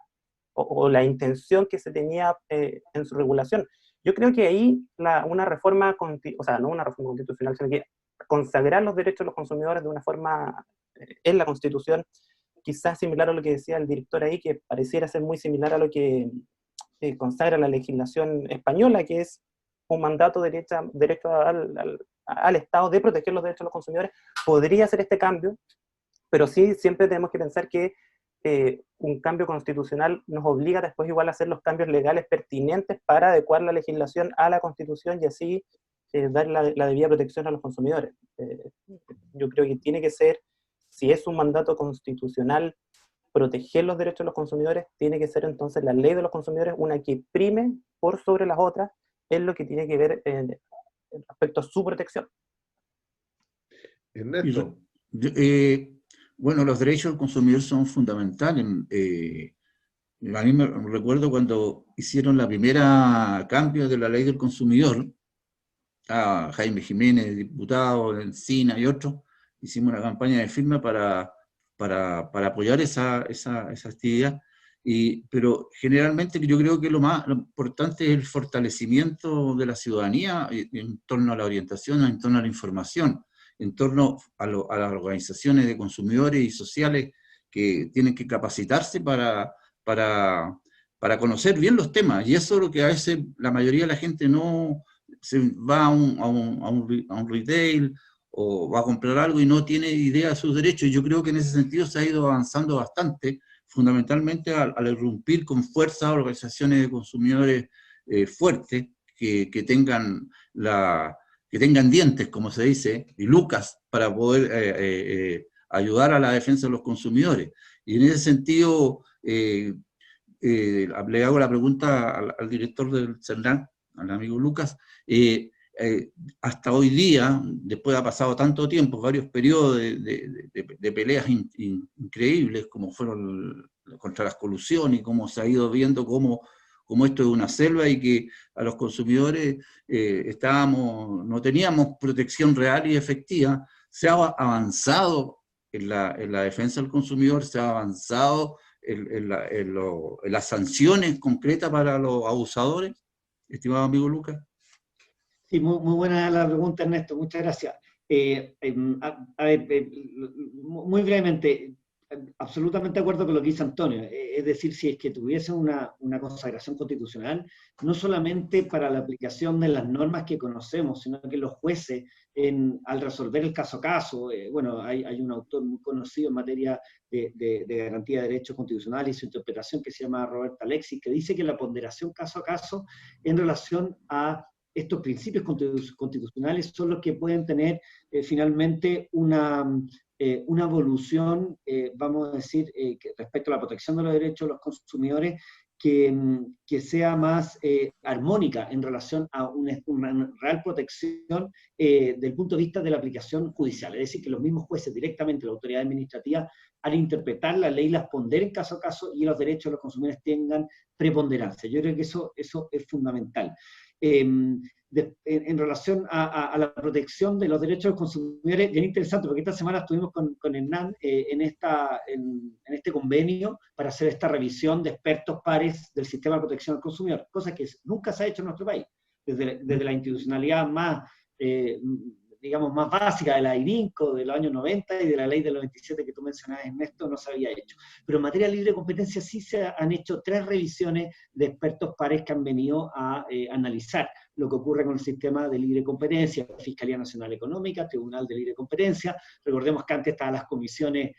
o la intención que se tenía en su regulación. Yo creo que ahí una reforma, o sea, no una reforma constitucional, sino que consagrar los derechos de los consumidores de una forma en la Constitución, quizás similar a lo que decía el director ahí, que pareciera ser muy similar a lo que consagra la legislación española, que es un mandato derecho al Estado de proteger los derechos de los consumidores. Podría hacer este cambio, pero sí siempre tenemos que pensar que un cambio constitucional nos obliga después igual a hacer los cambios legales pertinentes para adecuar la legislación a la Constitución y así dar la debida protección a los consumidores. Yo creo que tiene que ser, si es un mandato constitucional proteger los derechos de los consumidores, tiene que ser entonces la ley de los consumidores una que prime por sobre las otras en lo que tiene que ver respecto a su protección. Ernesto. Bueno, los derechos del consumidor son fundamentales. A mí me recuerdo cuando hicieron la primera cambio de la ley del consumidor, a Jaime Jiménez, diputado, Encina y otros, hicimos una campaña de firma para apoyar esa actividad. Pero generalmente yo creo que lo importante es el fortalecimiento de la ciudadanía en torno a la orientación, en torno a la información, en torno a las organizaciones de consumidores y sociales que tienen que capacitarse para conocer bien los temas. Y eso es lo que a veces la mayoría de la gente no se va a un retail o va a comprar algo y no tiene idea de sus derechos. Y yo creo que en ese sentido se ha ido avanzando bastante, fundamentalmente al irrumpir con fuerza organizaciones de consumidores fuertes que tengan dientes, como se dice, y lucas para poder ayudar a la defensa de los consumidores. Y en ese sentido, le hago la pregunta al director del CERNAC, al amigo Lucas, hasta hoy día, después de ha pasado tanto tiempo, varios periodos de peleas increíbles, como fueron contra las colusiones, y cómo se ha ido viendo cómo esto es una selva y que a los consumidores no teníamos protección real y efectiva. Se ha avanzado en la defensa del consumidor, se ha avanzado en las sanciones concretas para los abusadores, estimado amigo Lucas. Sí, muy buena la pregunta, Ernesto, muchas gracias. A ver, muy brevemente, absolutamente de acuerdo con lo que dice Antonio. Es decir, si es que tuviese una consagración constitucional, no solamente para la aplicación de las normas que conocemos, sino que los jueces, al resolver el caso a caso, bueno, hay un autor muy conocido en materia de garantía de derechos constitucionales y su interpretación que se llama Roberto Alexis, que dice que la ponderación caso a caso en relación a estos principios constitucionales son los que pueden tener finalmente una evolución, vamos a decir, respecto a la protección de los derechos de los consumidores, que sea más armónica en relación a una real protección del punto de vista de la aplicación judicial. Es decir, que los mismos jueces directamente, la autoridad administrativa, al interpretar la ley, las ponderen caso a caso y los derechos de los consumidores tengan preponderancia. Yo creo que eso es fundamental. En relación a la protección de los derechos de los consumidores, bien interesante, porque esta semana estuvimos con Hernán en este convenio para hacer esta revisión de expertos pares del sistema de protección al consumidor, cosa que nunca se ha hecho en nuestro país, desde la institucionalidad más, digamos, más básica de la INCO de los años 90 y de la ley del 97 que tú mencionabas, Ernesto, no se había hecho. Pero en materia de libre competencia sí se han hecho 3 revisiones de expertos pares que han venido a analizar lo que ocurre con el sistema de libre competencia, Fiscalía Nacional Económica, Tribunal de Libre Competencia. Recordemos que antes estaban las comisiones,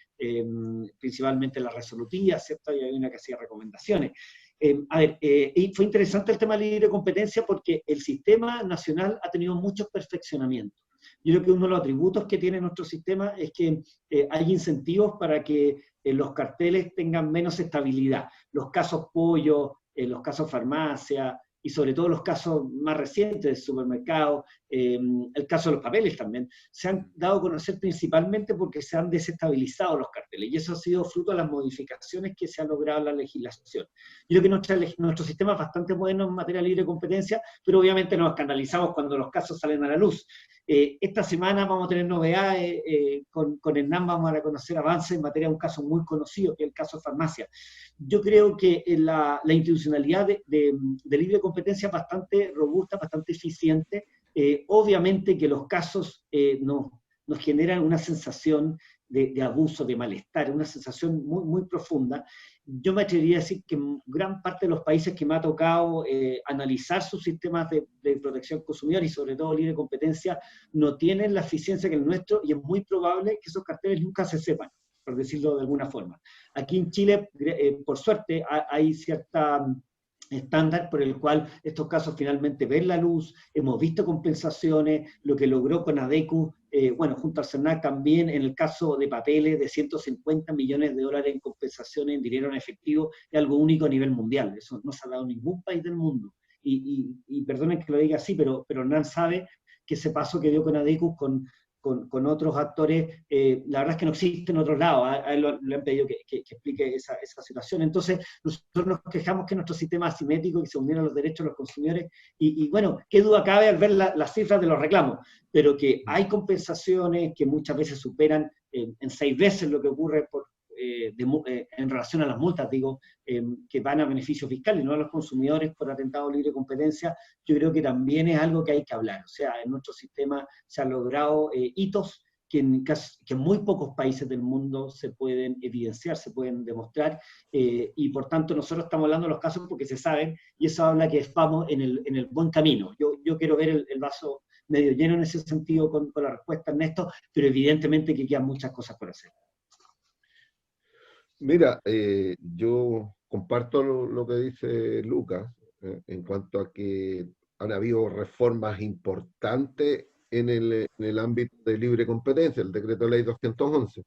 principalmente las resolutivas, ¿cierto? Y hay una que hacía recomendaciones. Y fue interesante el tema de libre competencia porque el sistema nacional ha tenido muchos perfeccionamientos. Yo creo que uno de los atributos que tiene nuestro sistema es que hay incentivos para que los carteles tengan menos estabilidad. Los casos pollo, los casos farmacia, y sobre todo los casos más recientes de supermercados, el caso de los papeles también, se han dado a conocer principalmente porque se han desestabilizado los carteles, y eso ha sido fruto de las modificaciones que se han logrado en la legislación. Yo creo que nuestro sistema es bastante bueno en materia de libre competencia, pero obviamente nos escandalizamos cuando los casos salen a la luz. Esta semana vamos a tener novedades, con Hernán vamos a conocer avances en materia de un caso muy conocido, que es el caso de farmacia. Yo creo que la institucionalidad de libre competencia es bastante robusta, bastante eficiente. Obviamente que los casos nos generan una sensación de abuso, de malestar, una sensación muy, muy profunda. Yo me atrevería a decir que en gran parte de los países que me ha tocado analizar sus sistemas de protección al consumidor y sobre todo libre competencia, no tienen la eficiencia que el nuestro, y es muy probable que esos carteles nunca se sepan, por decirlo de alguna forma. Aquí en Chile, por suerte, hay cierta estándar por el cual estos casos finalmente ven la luz. Hemos visto compensaciones, lo que logró con ADECU, bueno, junto al CERNAC también, en el caso de papeles, de 150 millones de dólares en compensaciones en dinero en efectivo, es algo único a nivel mundial. Eso no se ha dado en ningún país del mundo. Y perdonen que lo diga así, pero Hernán sabe que ese paso que dio con ADECU, con otros actores, la verdad es que no existe en otros lados. A él le han pedido que explique esa situación. Entonces, nosotros nos quejamos que nuestro sistema es asimétrico, que se vulneran los derechos de los consumidores, y bueno, qué duda cabe al ver las cifras de los reclamos, pero que hay compensaciones que muchas veces superan en 6 veces lo que ocurre en relación a las multas, digo, que van a beneficios fiscales, no a los consumidores por atentado a libre competencia. Yo creo que también es algo que hay que hablar. O sea, en nuestro sistema se han logrado hitos que en muy pocos países del mundo se pueden evidenciar, se pueden demostrar, y por tanto nosotros estamos hablando de los casos porque se saben, y eso habla que vamos en el buen camino. Yo quiero ver el vaso medio lleno en ese sentido con la respuesta, Ernesto, pero evidentemente que quedan muchas cosas por hacer. Mira, yo comparto lo que dice Lucas en cuanto a que han habido reformas importantes en el ámbito de libre competencia, el decreto ley 211.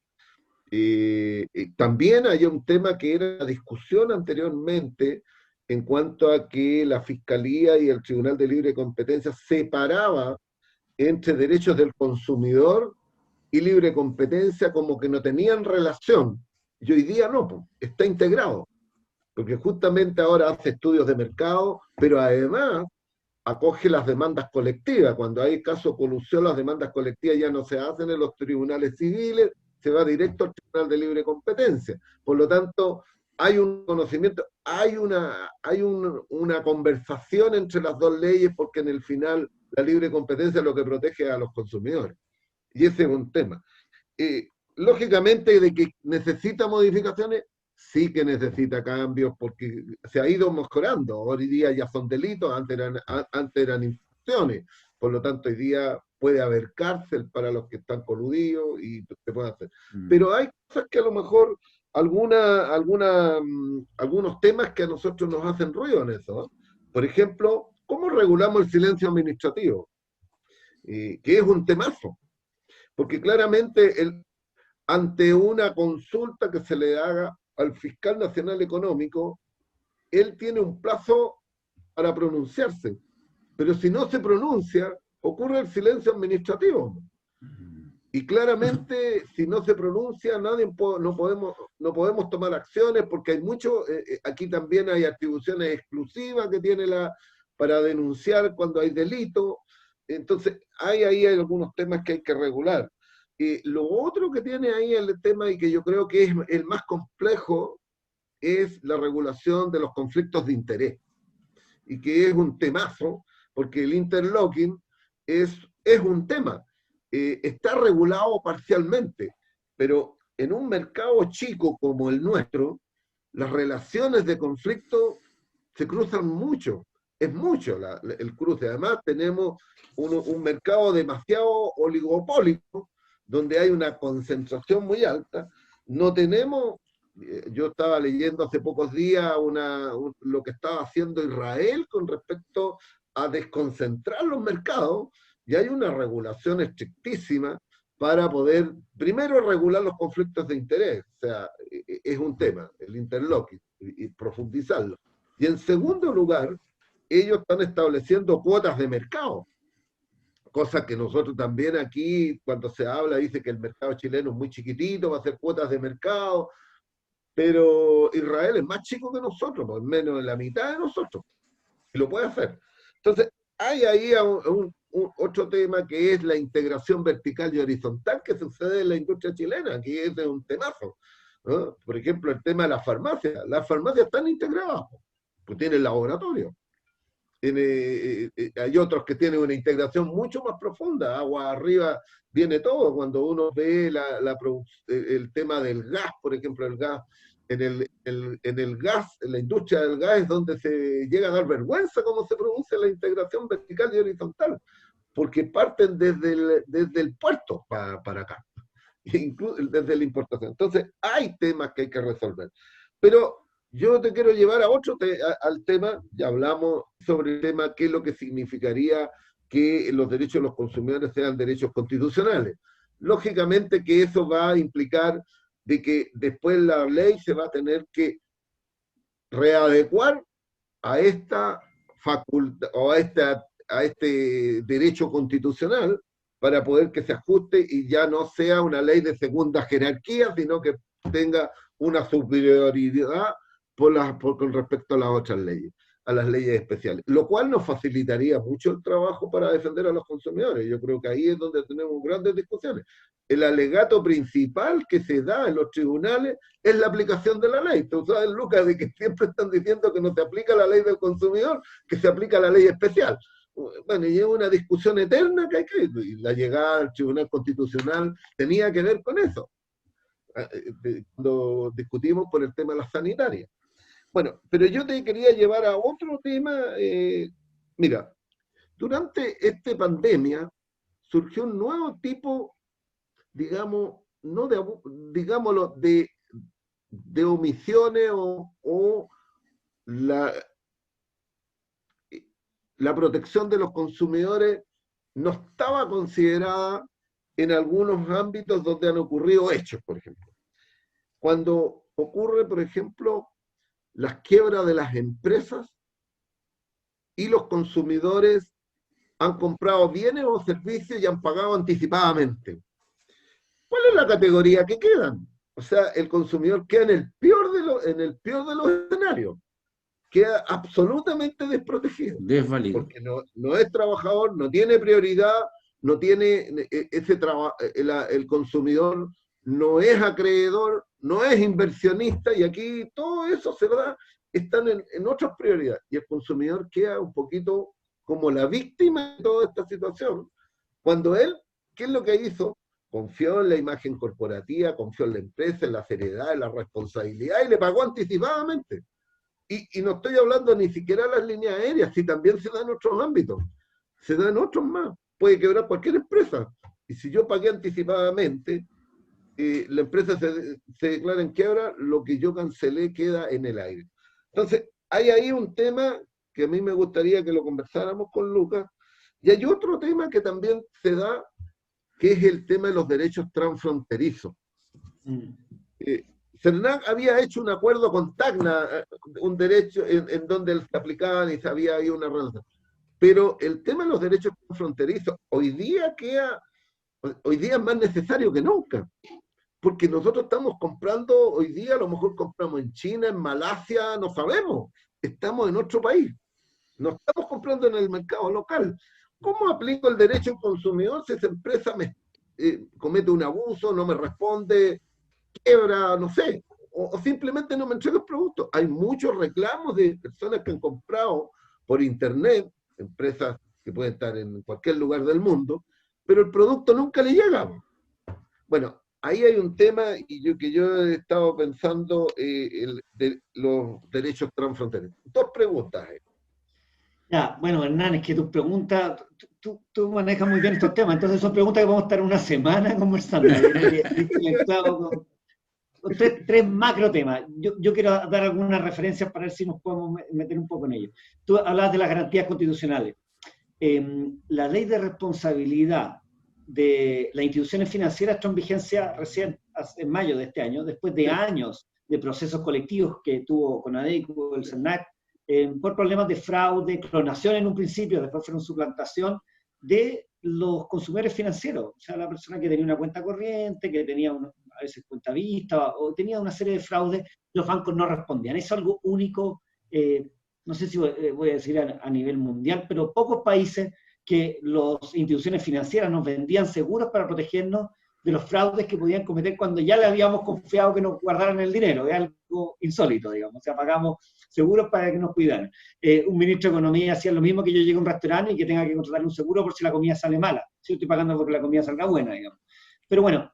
También hay un tema que era la discusión anteriormente en cuanto a que la Fiscalía y el Tribunal de Libre Competencia separaba entre derechos del consumidor y libre competencia, como que no tenían relación. Y hoy día no, pues, está integrado, porque justamente ahora hace estudios de mercado, pero además acoge las demandas colectivas. Cuando hay caso de colusión, las demandas colectivas ya no se hacen en los tribunales civiles, se va directo al Tribunal de Libre Competencia. Por lo tanto, hay un conocimiento, hay una conversación entre las dos leyes, porque en el final la libre competencia es lo que protege a los consumidores. Y ese es un tema. lógicamente, de que necesita modificaciones, sí que necesita cambios, porque se ha ido mejorando. Hoy día ya son delitos, antes eran infracciones. Por lo tanto, hoy día puede haber cárcel para los que están coludidos y se puede hacer. Pero hay cosas que a lo mejor, algunos temas que a nosotros nos hacen ruido en eso, ¿no? Por ejemplo, ¿cómo regulamos el silencio administrativo? Que es un temazo. Porque claramente ante una consulta que se le haga al fiscal nacional económico, él tiene un plazo para pronunciarse, pero si no se pronuncia, ocurre el silencio administrativo. Y claramente, si no se pronuncia, no podemos tomar acciones, porque hay mucho, aquí también hay atribuciones exclusivas que tiene para denunciar cuando hay delito. Entonces, hay algunos temas que hay que regular. Lo otro que tiene ahí el tema, y que yo creo que es el más complejo, es la regulación de los conflictos de interés. Y que es un temazo, porque el interlocking es un tema. Está regulado parcialmente, pero en un mercado chico como el nuestro, las relaciones de conflicto se cruzan mucho. Es mucho el cruce. Además, tenemos un mercado demasiado oligopólico, donde hay una concentración muy alta. No tenemos, yo estaba leyendo hace pocos días lo que estaba haciendo Israel con respecto a desconcentrar los mercados, y hay una regulación estrictísima para poder, primero, regular los conflictos de interés, o sea, es un tema, el interlocking, y profundizarlo. Y en segundo lugar, ellos están estableciendo cuotas de mercado, cosa que nosotros también aquí, cuando se habla, dice que el mercado chileno es muy chiquitito, va a hacer cuotas de mercado, pero Israel es más chico que nosotros, por menos de la mitad de nosotros, y lo puede hacer. Entonces, hay ahí otro tema que es la integración vertical y horizontal que sucede en la industria chilena, aquí es de un temazo, ¿no? Por ejemplo, el tema de las farmacias están integradas, pues tienen laboratorio. Hay otros que tienen una integración mucho más profunda, agua arriba viene todo. Cuando uno ve el tema del gas, por ejemplo, el gas, en el gas, en la industria del gas es donde se llega a dar vergüenza cómo se produce la integración vertical y horizontal, porque parten desde el puerto para acá, incluso desde la importación. Entonces, hay temas que hay que resolver. Pero yo te quiero llevar al tema, ya hablamos sobre el tema, qué es lo que significaría que los derechos de los consumidores sean derechos constitucionales. Lógicamente que eso va a implicar de que después la ley se va a tener que readecuar a esta facultad o a este derecho constitucional para poder que se ajuste y ya no sea una ley de segunda jerarquía, sino que tenga una superioridad con respecto a las otras leyes, a las leyes especiales, lo cual nos facilitaría mucho el trabajo para defender a los consumidores. Yo creo que ahí es donde tenemos grandes discusiones. El alegato principal que se da en los tribunales es la aplicación de la ley. Tú sabes, Lucas, de que siempre están diciendo que no se aplica la ley del consumidor, que se aplica la ley especial. Bueno, y es una discusión eterna que hay que ir. Y la llegada al Tribunal Constitucional tenía que ver con eso, cuando discutimos por el tema de las sanitarias. Bueno, pero yo te quería llevar a otro tema. Mira, durante esta pandemia surgió un nuevo tipo, digamos, no de, digámoslo, de omisiones o la protección de los consumidores no estaba considerada en algunos ámbitos donde han ocurrido hechos, por ejemplo. Cuando ocurre, por ejemplo, las quiebras de las empresas y los consumidores han comprado bienes o servicios y han pagado anticipadamente. ¿Cuál es la categoría que quedan? O sea, el consumidor queda en el peor de los escenarios. Queda absolutamente desprotegido. Desvalido. Porque no es trabajador, no tiene prioridad, no tiene el consumidor no es acreedor, no es inversionista, y aquí todo eso se da, están en otras prioridades. Y el consumidor queda un poquito como la víctima de toda esta situación, cuando él, ¿qué es lo que hizo? confió en la imagen corporativa, confió en la empresa, en la seriedad, en la responsabilidad y le pagó anticipadamente. Y no estoy hablando ni siquiera de las líneas aéreas, si también se da en otros ámbitos, se da en otros más. Puede quebrar cualquier empresa. Y si yo pagué anticipadamente, la empresa se declara en quiebra, lo que yo cancelé queda en el aire. Entonces, hay ahí un tema que a mí me gustaría que lo conversáramos con Lucas, y hay otro tema que también se da, que es el tema de los derechos transfronterizos. CERNAC había hecho un acuerdo con Tacna, un derecho en donde se aplicaban y se había ahí una relación. Pero el tema de los derechos transfronterizos hoy día es más necesario que nunca. Porque nosotros estamos comprando, hoy día a lo mejor compramos en China, en Malasia, no sabemos. Estamos en otro país. No estamos comprando en el mercado local. ¿Cómo aplico el derecho al consumidor si esa empresa comete un abuso, no me responde, quiebra, no sé, o simplemente no me entrega el producto? Hay muchos reclamos de personas que han comprado por internet, empresas que pueden estar en cualquier lugar del mundo, pero el producto nunca le llega. Bueno, ahí hay un tema que yo he estado pensando, de los derechos transfronterizos. Dos preguntas. Ya, bueno, Hernán, es que tus preguntas, tú manejas muy bien estos temas, entonces son preguntas que vamos a estar una semana conversando. Tres macro temas. Yo quiero dar algunas referencias para ver si nos podemos meter un poco en ello. Tú hablabas de las garantías constitucionales. La ley de responsabilidad de las instituciones financieras está en vigencia recién, en mayo de este año, después de años de procesos colectivos que tuvo CONADECU, el CERNAC, por problemas de fraude, clonación en un principio, después fueron suplantación de los consumidores financieros, o sea, la persona que tenía una cuenta corriente, que tenía a veces cuenta vista, o tenía una serie de fraudes, los bancos no respondían. Es algo único, no sé si voy a decir a nivel mundial, pero pocos países que las instituciones financieras nos vendían seguros para protegernos de los fraudes que podían cometer cuando ya le habíamos confiado que nos guardaran el dinero. Es algo insólito, digamos. O sea, pagamos seguros para que nos cuidaran. Un ministro de Economía hacía lo mismo que yo llegue a un restaurante y que tenga que contratar un seguro por si la comida sale mala. Si yo estoy pagando porque la comida salga buena, digamos. Pero bueno,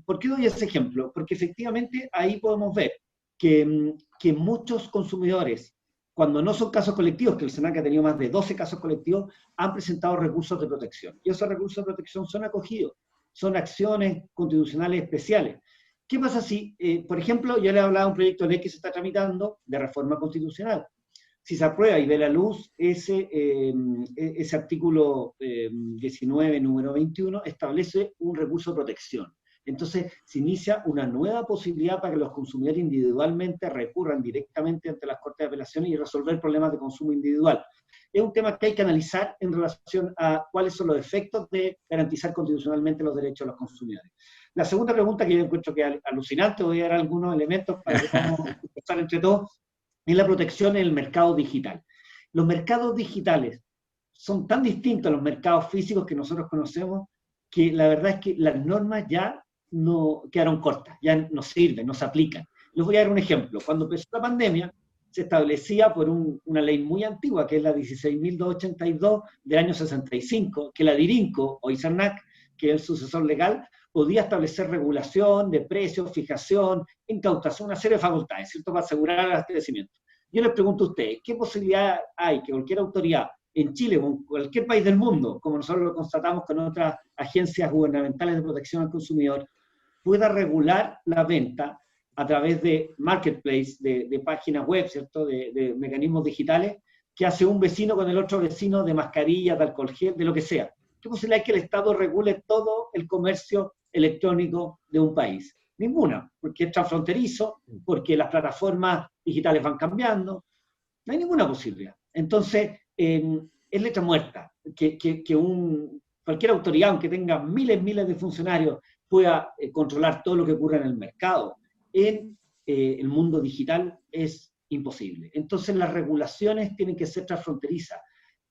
¿por qué doy ese ejemplo? Porque efectivamente ahí podemos ver que muchos consumidores, cuando no son casos colectivos, que el SENAC ha tenido más de 12 casos colectivos, han presentado recursos de protección. Y esos recursos de protección son acogidos. Son acciones constitucionales especiales. ¿Qué pasa si, por ejemplo, yo le he hablado de un proyecto de ley que se está tramitando de reforma constitucional? Si se aprueba y ve la luz, ese artículo 19, número 21, establece un recurso de protección. Entonces, se inicia una nueva posibilidad para que los consumidores individualmente recurran directamente ante las Cortes de Apelaciones y resolver problemas de consumo individual. Es un tema que hay que analizar en relación a cuáles son los efectos de garantizar constitucionalmente los derechos de los consumidores. La segunda pregunta, que yo encuentro que es alucinante, voy a dar algunos elementos para que podamos conversar entre todos, es la protección en el mercado digital. Los mercados digitales son tan distintos a los mercados físicos que nosotros conocemos, que la verdad es que las normas ya no quedaron cortas, ya no sirven, no se aplican. Les voy a dar un ejemplo. Cuando empezó la pandemia, se establecía por una ley muy antigua, que es la 16.282 del año 65, que la DIRINCO, o ISERNAC, que es el sucesor legal, podía establecer regulación de precios, fijación, incautación, una serie de facultades, ¿cierto?, para asegurar el abastecimiento. Yo les pregunto a ustedes, ¿qué posibilidad hay que cualquier autoridad en Chile o en cualquier país del mundo, como nosotros lo constatamos con otras agencias gubernamentales de protección al consumidor, pueda regular la venta a través de marketplace, de páginas web, ¿cierto?, de mecanismos digitales, que hace un vecino con el otro vecino, de mascarillas, de alcohol gel, de lo que sea? ¿Qué posibilidad hay que el Estado regule todo el comercio electrónico de un país? Ninguna, porque es transfronterizo, porque las plataformas digitales van cambiando, no hay ninguna posibilidad. Entonces, es letra muerta que cualquier autoridad, aunque tenga miles de funcionarios, pueda controlar todo lo que ocurre en el mercado. En el mundo digital es imposible. Entonces las regulaciones tienen que ser transfronterizas.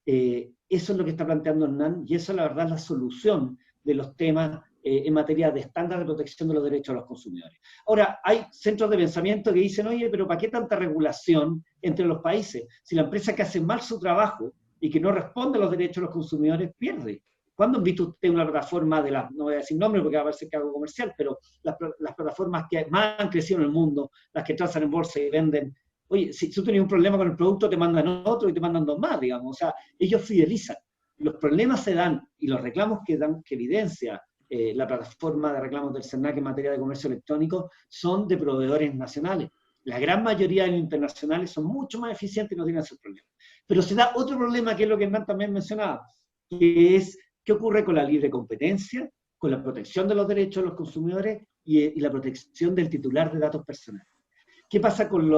Eso es lo que está planteando Hernán, y eso, la verdad, es la solución de los temas en materia de estándar de protección de los derechos de los consumidores. Ahora, hay centros de pensamiento que dicen, oye, pero ¿para qué tanta regulación entre los países? Si la empresa que hace mal su trabajo y que no responde a los derechos de los consumidores pierde. ¿Cuándo han visto usted una plataforma de las, no voy a decir nombre porque va a parecer que hago comercial, pero las plataformas que más han crecido en el mundo, las que transan en bolsa y venden? Oye, si tú tienes un problema con el producto, te mandan otro y te mandan dos más, digamos. O sea, ellos fidelizan. Los problemas se dan y los reclamos que evidencia la plataforma de reclamos del SERNAC en materia de comercio electrónico son de proveedores nacionales. La gran mayoría de los internacionales son mucho más eficientes y no tienen esos problemas. Pero se da otro problema, que es lo que Hernán también mencionaba, que es qué ocurre con la libre competencia, con la protección de los derechos de los consumidores y la protección del titular de datos personales. ¿Qué pasa con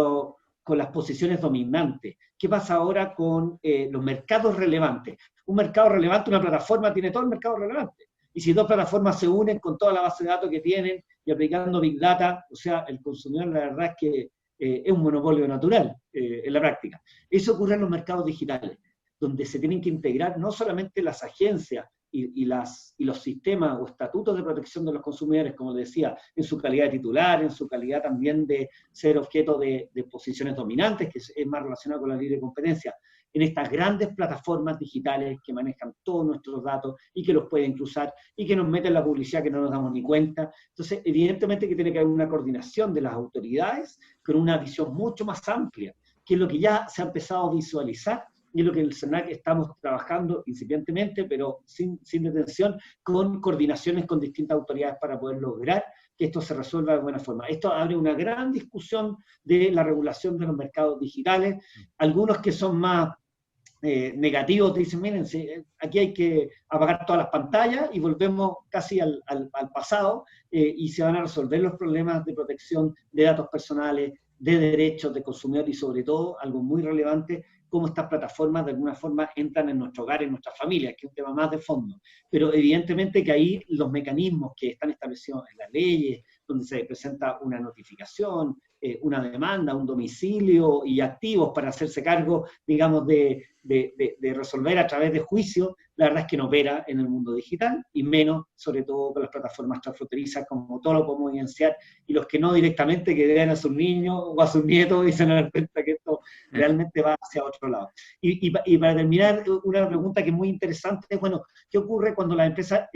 las posiciones dominantes? ¿Qué pasa ahora con los mercados relevantes? Un mercado relevante, una plataforma tiene todo el mercado relevante. Y si dos plataformas se unen con toda la base de datos que tienen y aplicando Big Data, o sea, el consumidor la verdad es que es un monopolio natural en la práctica. Eso ocurre en los mercados digitales, donde se tienen que integrar no solamente las agencias y los sistemas o estatutos de protección de los consumidores, como decía, en su calidad de titular, en su calidad también de ser objeto de posiciones dominantes, que es más relacionado con la libre competencia, en estas grandes plataformas digitales que manejan todos nuestros datos y que los pueden cruzar y que nos meten la publicidad que no nos damos ni cuenta. Entonces, evidentemente que tiene que haber una coordinación de las autoridades con una visión mucho más amplia, que es lo que ya se ha empezado a visualizar y es lo que en el SERNAC estamos trabajando incipientemente, pero sin detención, con coordinaciones con distintas autoridades para poder lograr que esto se resuelva de buena forma. Esto abre una gran discusión de la regulación de los mercados digitales. Algunos que son más negativos te dicen, miren, aquí hay que apagar todas las pantallas y volvemos casi al pasado y se van a resolver los problemas de protección de datos personales, de derechos de consumidor y sobre todo, algo muy relevante, cómo estas plataformas de alguna forma entran en nuestro hogar, en nuestras familias, que es un tema más de fondo. Pero evidentemente que ahí los mecanismos que están establecidos en las leyes, donde se presenta una notificación, una demanda, un domicilio y activos para hacerse cargo, digamos, de resolver a través de juicio, la verdad es que no opera en el mundo digital, y menos, sobre todo, con las plataformas transfronterizas, como todo lo podemos evidenciar, y los que no directamente que vean a sus niños o a sus nietos y se dan cuenta que esto realmente va hacia otro lado. Y para terminar, una pregunta que es muy interesante es, bueno, ¿qué ocurre cuando las empresas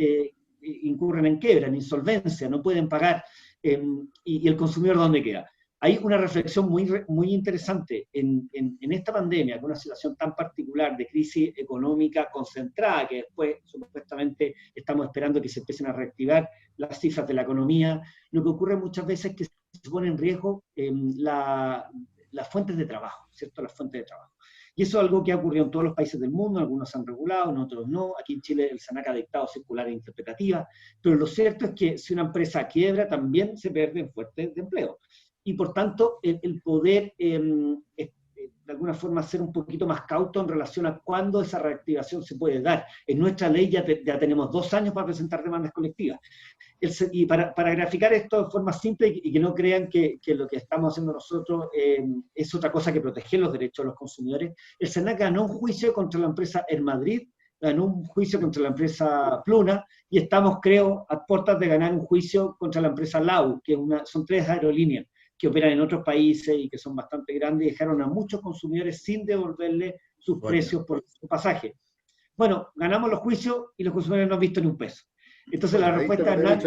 incurren en quiebra, en insolvencia, no pueden pagar, y el consumidor dónde queda? Hay una reflexión muy interesante en esta pandemia, con una situación tan particular de crisis económica concentrada, que después supuestamente estamos esperando que se empiecen a reactivar las cifras de la economía. Lo que ocurre muchas veces es que se pone en riesgo las fuentes de trabajo, ¿cierto? Las fuentes de trabajo. Y eso es algo que ha ocurrido en todos los países del mundo, algunos se han regulado, en otros no. Aquí en Chile el SERNAC ha dictado circulares interpretativas, pero lo cierto es que si una empresa quiebra, también se pierden fuentes de empleo. Y por tanto, el poder, de alguna forma, ser un poquito más cauto en relación a cuándo esa reactivación se puede dar. En nuestra ley ya tenemos 2 años para presentar demandas colectivas. Y para graficar esto de forma simple y que no crean que lo que estamos haciendo nosotros es otra cosa que proteger los derechos de los consumidores, el SERNAC ganó un juicio contra la empresa Air Madrid, ganó un juicio contra la empresa Pluna, y estamos, creo, a puertas de ganar un juicio contra la empresa LAU, que son 3 aerolíneas que operan en otros países y que son bastante grandes y dejaron a muchos consumidores sin devolverle sus precios por su pasaje. Bueno, ganamos los juicios y los consumidores no han visto ni un peso. Entonces la respuesta de Hernán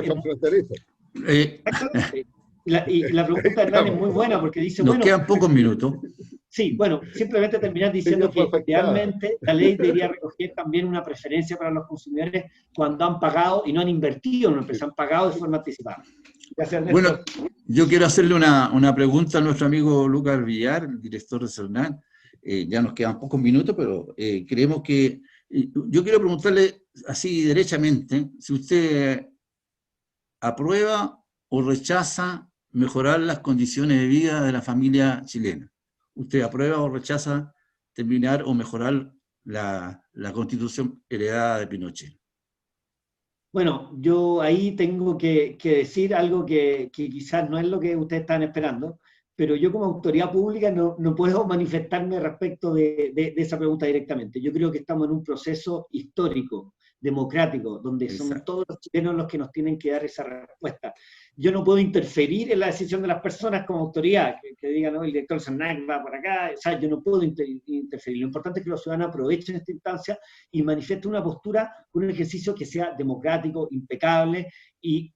la pregunta de Hernán es muy buena porque dice, nos quedan pocos minutos. Sí, bueno, simplemente terminar diciendo que realmente la ley debería recoger también una preferencia para los consumidores cuando han pagado y no han invertido en una empresa, han pagado de forma anticipada. Gracias, bueno, yo quiero hacerle una pregunta a nuestro amigo Lucas Villar, el director de SERNAC. Ya nos quedan pocos minutos, pero creemos que... yo quiero preguntarle así derechamente, si usted aprueba o rechaza mejorar las condiciones de vida de la familia chilena. ¿Usted aprueba o rechaza terminar o mejorar la Constitución heredada de Pinochet? Bueno, yo ahí tengo que decir algo que quizás no es lo que ustedes están esperando, pero yo como autoridad pública no puedo manifestarme respecto de esa pregunta directamente. Yo creo que estamos en un proceso histórico, democrático, donde son todos los chilenos los que nos tienen que dar esa respuesta. yo no puedo interferir en la decisión de las personas como autoridad, que digan, no, el director del SERNAC va por acá, o sea, yo no puedo interferir. Lo importante es que los ciudadanos aprovechen esta instancia y manifiesten una postura, un ejercicio que sea democrático, impecable, y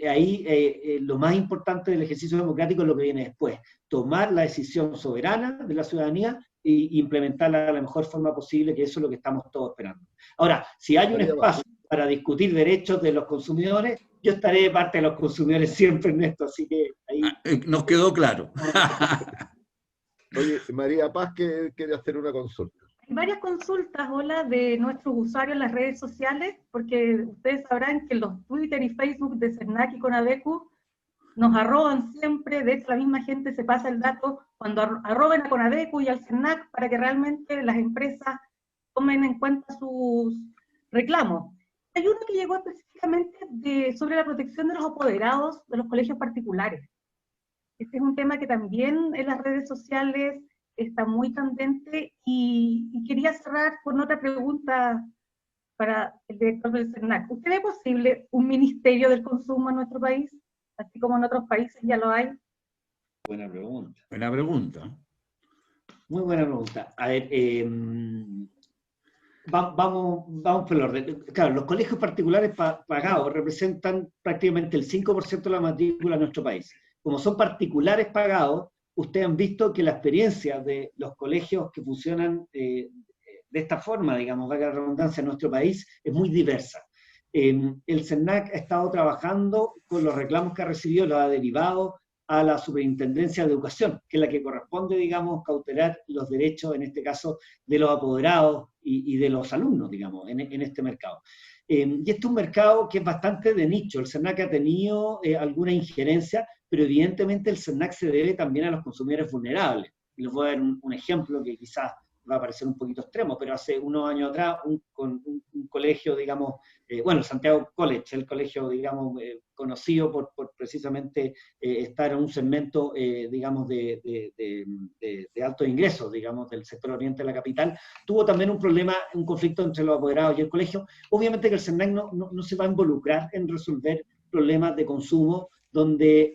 ahí lo más importante del ejercicio democrático es lo que viene después, tomar la decisión soberana de la ciudadanía e implementarla de la mejor forma posible, que eso es lo que estamos todos esperando. Ahora, si hay un espacio para discutir derechos de los consumidores, yo estaré de parte de los consumidores siempre en esto, así que ahí... Nos quedó claro. Oye, María Paz quiere hacer una consulta. Hay varias consultas, hola, de nuestros usuarios en las redes sociales, porque ustedes sabrán que los Twitter y Facebook de SERNAC y CONADECU nos arroban siempre, de hecho la misma gente se pasa el dato cuando arroben a CONADECU y al SERNAC para que realmente las empresas tomen en cuenta sus reclamos. Hay uno que llegó específicamente sobre la protección de los apoderados de los colegios particulares. Este es un tema que también en las redes sociales está muy candente y quería cerrar con otra pregunta para el director del SERNAC. ¿Usted ve posible un ministerio del consumo en nuestro país, así como en otros países ya lo hay? Buena pregunta. Buena pregunta. Muy buena pregunta. A ver, vamos por el orden. Claro, los colegios particulares pagados representan prácticamente el 5% de la matrícula en nuestro país. Como son particulares pagados, ustedes han visto que la experiencia de los colegios que funcionan de esta forma, digamos, valga la redundancia, en nuestro país, es muy diversa. El SERNAC ha estado trabajando con los reclamos que ha recibido, los ha derivado a la Superintendencia de Educación, que es la que corresponde, digamos, cautelar los derechos, en este caso, de los apoderados y de los alumnos, digamos, en este mercado. Y este es un mercado que es bastante de nicho. El SERNAC ha tenido alguna injerencia, pero evidentemente el SERNAC se debe también a los consumidores vulnerables. Y les voy a dar un ejemplo que quizás va a parecer un poquito extremo, pero hace unos años atrás un colegio, digamos, bueno, el Santiago College, el colegio, digamos, conocido por precisamente estar en un segmento, digamos, de altos ingresos, digamos, del sector oriente de la capital, tuvo también un problema, un conflicto entre los apoderados y el colegio. Obviamente que el SERNAC no se va a involucrar en resolver problemas de consumo donde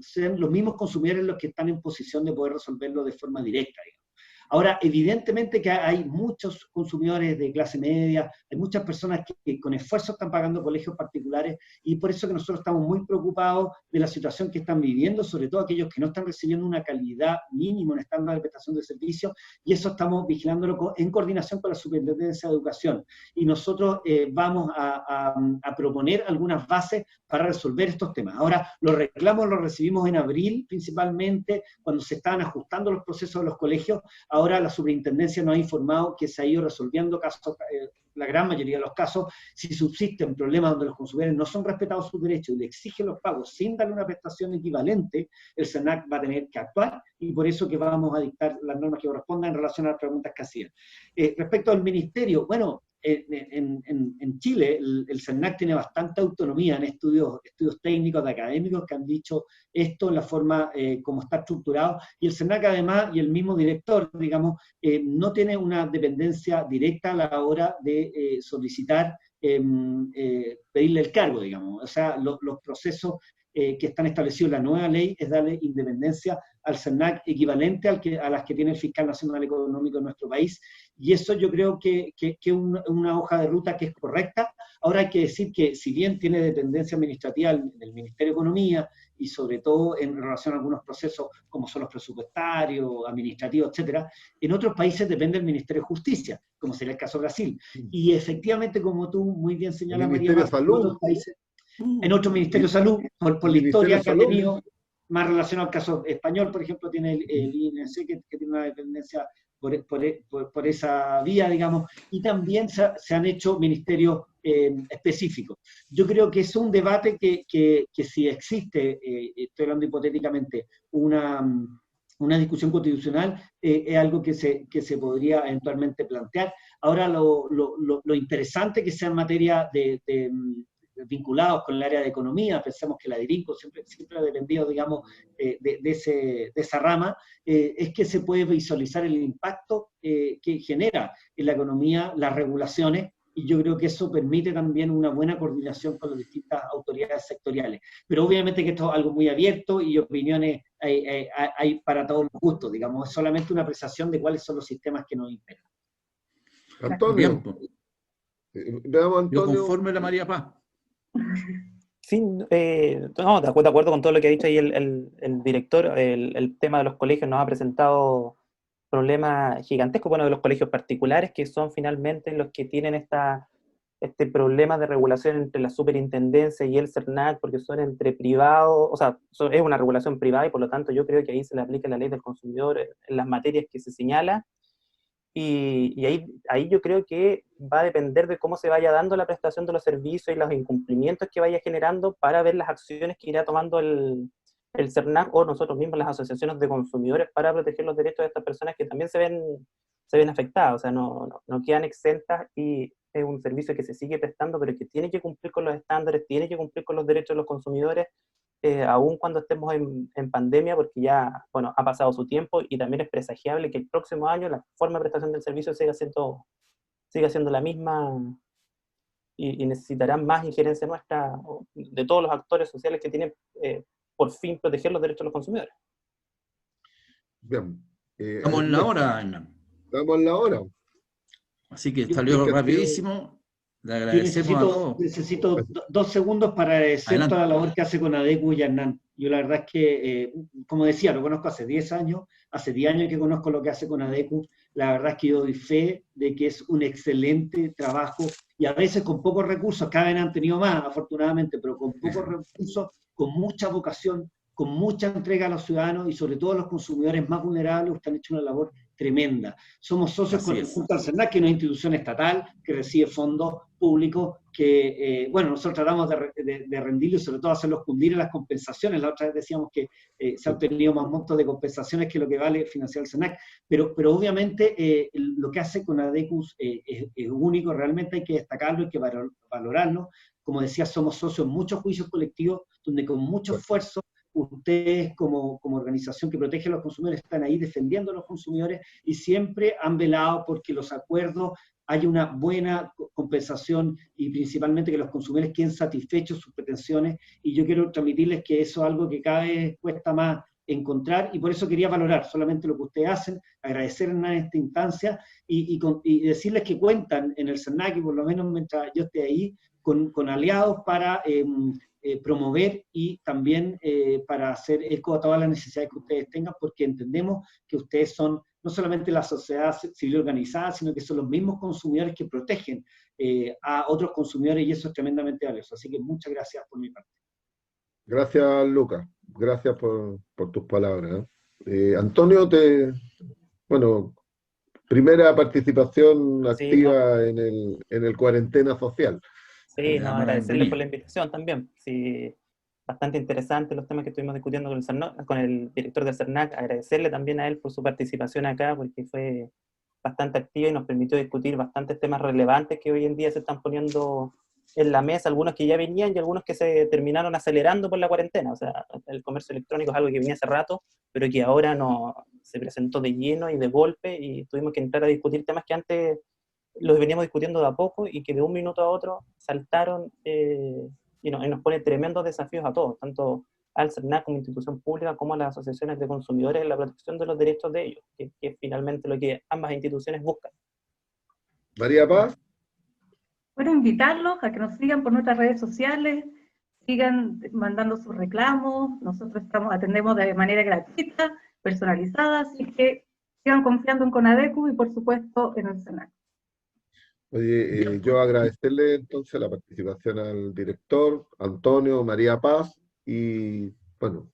sean los mismos consumidores los que están en posición de poder resolverlo de forma directa, digamos. Ahora, evidentemente que hay muchos consumidores de clase media, hay muchas personas que con esfuerzo están pagando colegios particulares, y por eso que nosotros estamos muy preocupados de la situación que están viviendo, sobre todo aquellos que no están recibiendo una calidad mínima, un estándar de prestación de servicios, y eso estamos vigilándolo en coordinación con la Superintendencia de Educación. Y nosotros vamos a proponer algunas bases para resolver estos temas. Ahora, los reclamos los recibimos en abril, principalmente, cuando se estaban ajustando los procesos de los colegios. Ahora la superintendencia nos ha informado que se ha ido resolviendo casos, la gran mayoría de los casos. Si subsisten problemas donde los consumidores no son respetados sus derechos y le exigen los pagos sin darle una prestación equivalente, el SERNAC va a tener que actuar, y por eso que vamos a dictar las normas que correspondan en relación a las preguntas que hacían. Respecto al ministerio, bueno, en Chile el SERNAC tiene bastante autonomía en estudios técnicos, académicos, que han dicho esto en la forma como está estructurado, y el SERNAC además, y el mismo director, digamos, no tiene una dependencia directa a la hora de solicitar, pedirle el cargo, digamos. O sea, los procesos que están establecidos en la nueva ley es darle independencia al SERNAC equivalente a las que tiene el Fiscal Nacional Económico en nuestro país, y eso yo creo que es una hoja de ruta que es correcta. Ahora hay que decir que si bien tiene dependencia administrativa del Ministerio de Economía, y sobre todo en relación a algunos procesos como son los presupuestarios, administrativos, etcétera, en otros países depende del Ministerio de Justicia, como sería el caso de Brasil. Y efectivamente, como tú muy bien señalas, María, en otros países, en otro Ministerio de Salud, por la historia que ha tenido, más relacionado al caso español, por ejemplo, tiene el INC, que tiene una dependencia por esa vía, digamos, y también se han hecho ministerios específicos. Yo creo que es un debate que si existe, estoy hablando hipotéticamente, una discusión constitucional, es algo que se podría eventualmente plantear. Ahora, lo interesante que sea en materia vinculados con el área de economía, pensamos que la DIRINCO siempre ha dependido, digamos, de esa rama, es que se puede visualizar el impacto que genera en la economía las regulaciones y yo creo que eso permite también una buena coordinación con las distintas autoridades sectoriales. Pero obviamente que esto es algo muy abierto y opiniones hay para todos los gustos, digamos, es solamente una apreciación de cuáles son los sistemas que nos imperan. Antonio, Bien, pues, veamos, yo Antonio. conforme la María Paz. Sí, no, de acuerdo con todo lo que ha dicho ahí el director. El tema de los colegios nos ha presentado problemas gigantescos, bueno, de los colegios particulares, que son finalmente los que tienen este problema de regulación entre la superintendencia y el CERNAC, porque son entre privados, o sea, es una regulación privada y por lo tanto yo creo que ahí se le aplica la ley del consumidor en las materias que se señala. Y ahí yo creo que va a depender de cómo se vaya dando la prestación de los servicios y los incumplimientos que vaya generando para ver las acciones que irá tomando el CERNAC o nosotros mismos, las asociaciones de consumidores, para proteger los derechos de estas personas que también se ven afectadas, o sea, no quedan exentas y es un servicio que se sigue prestando, pero que tiene que cumplir con los estándares, tiene que cumplir con los derechos de los consumidores, aún cuando estemos en pandemia, porque ya, bueno, ha pasado su tiempo y también es presagiable que el próximo año la forma de prestación del servicio siga siendo la misma y necesitarán más injerencia nuestra, de todos los actores sociales que tienen por fin proteger los derechos de los consumidores. Bien. Estamos en la hora, Hernán. Estamos en la hora. Así que Yo salió creo que ha rapidísimo. Le Yo agradecemos a todos. necesito 2 segundos para agradecer Adelante. toda la labor que hace con ADECU y Hernán. Yo la verdad es que, como decía, lo conozco hace 10 años, hace 10 años que conozco lo que hace con ADECU. La verdad es que yo doy fe de que es un excelente trabajo y a veces con pocos recursos, cada vez han tenido más, afortunadamente, pero con pocos recursos, con mucha vocación, con mucha entrega a los ciudadanos y sobre todo a los consumidores más vulnerables. Ustedes han hecho una labor tremenda. Somos socios junto al CERNAC, que es una institución estatal que recibe fondos públicos que, bueno, nosotros tratamos de rendirlo y sobre todo hacerlos cundir en las compensaciones. La otra vez decíamos que se han tenido más montos de compensaciones que lo que vale financiar el CERNAC, pero obviamente lo que hace con ADECUS es único, realmente hay que destacarlo, hay que valorarlo. Como decía, somos socios en muchos juicios colectivos donde con mucho esfuerzo ustedes como organización que protege a los consumidores están ahí defendiendo a los consumidores y siempre han velado porque los acuerdos haya una buena compensación y principalmente que los consumidores queden satisfechos sus pretensiones, y yo quiero transmitirles que eso es algo que cada vez cuesta más encontrar, y por eso quería valorar solamente lo que ustedes hacen, agradecer en esta instancia y decirles que cuentan en el CERNAC, y por lo menos mientras yo esté ahí, con aliados para promover y también para hacer eco a todas las necesidades que ustedes tengan, porque entendemos que ustedes son no solamente la sociedad civil organizada, sino que son los mismos consumidores que protegen a otros consumidores, y eso es tremendamente valioso. Así que muchas gracias por mi parte. Gracias, Lucas. Gracias por tus palabras. Antonio, bueno, primera participación activa Sí, en el cuarentena social. Sí, no, agradecerle por la invitación también. Sí, bastante interesante los temas que estuvimos discutiendo con el director del CERNAC. Agradecerle también a él por su participación acá, porque fue bastante activa y nos permitió discutir bastantes temas relevantes que hoy en día se están poniendo en la mesa, algunos que ya venían y algunos que se terminaron acelerando por la cuarentena. O sea, el comercio electrónico es algo que venía hace rato, pero que ahora se presentó de lleno y de golpe, y tuvimos que entrar a discutir temas que antes los veníamos discutiendo de a poco y que de un minuto a otro saltaron y nos pone tremendos desafíos a todos, tanto al CERNAC como institución pública, como a las asociaciones de consumidores, en la protección de los derechos de ellos, que es finalmente lo que ambas instituciones buscan. María Paz. Bueno, invitarlos a que nos sigan por nuestras redes sociales, sigan mandando sus reclamos, nosotros atendemos de manera gratuita, personalizada, así que sigan confiando en CONADECU y por supuesto en el CERNAC. Oye, yo agradecerle entonces la participación al director, Antonio, María Paz, y bueno,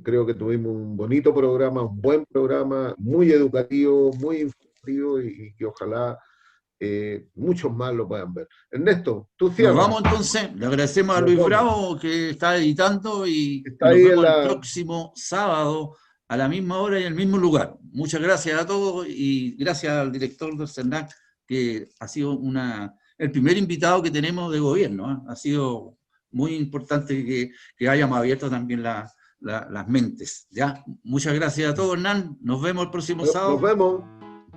creo que tuvimos un bonito programa, un buen programa, muy educativo, muy informativo, y que ojalá muchos más lo puedan ver. Ernesto, tú cierras. Nos vamos entonces, le agradecemos a Luis Bravo que está editando y está nos ahí vemos el próximo sábado a la misma hora y en el mismo lugar. Muchas gracias a todos y gracias al director del CERNAC, que ha sido el primer invitado que tenemos de gobierno, ¿eh? Ha sido muy importante que hayamos abierto también las mentes. ¿Ya? Muchas gracias a todos, Hernán. Nos vemos el próximo sábado. Nos vemos.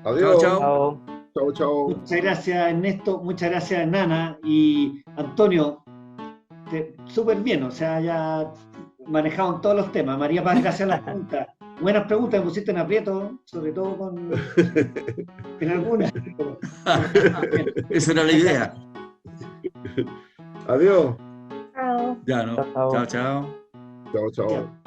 Adiós. Chao, chao. Chao. Chao, chao. Muchas gracias, Ernesto. Muchas gracias, Nana. Y Antonio, súper bien, o sea, ya manejaron todos los temas. María Paz, gracias a las preguntas. Buenas preguntas, me pusiste en aprieto, sobre todo en algunas. Esa era la idea. Adiós. Chao. Ya, ¿no? Chao. Chao, chao. Chao, chao.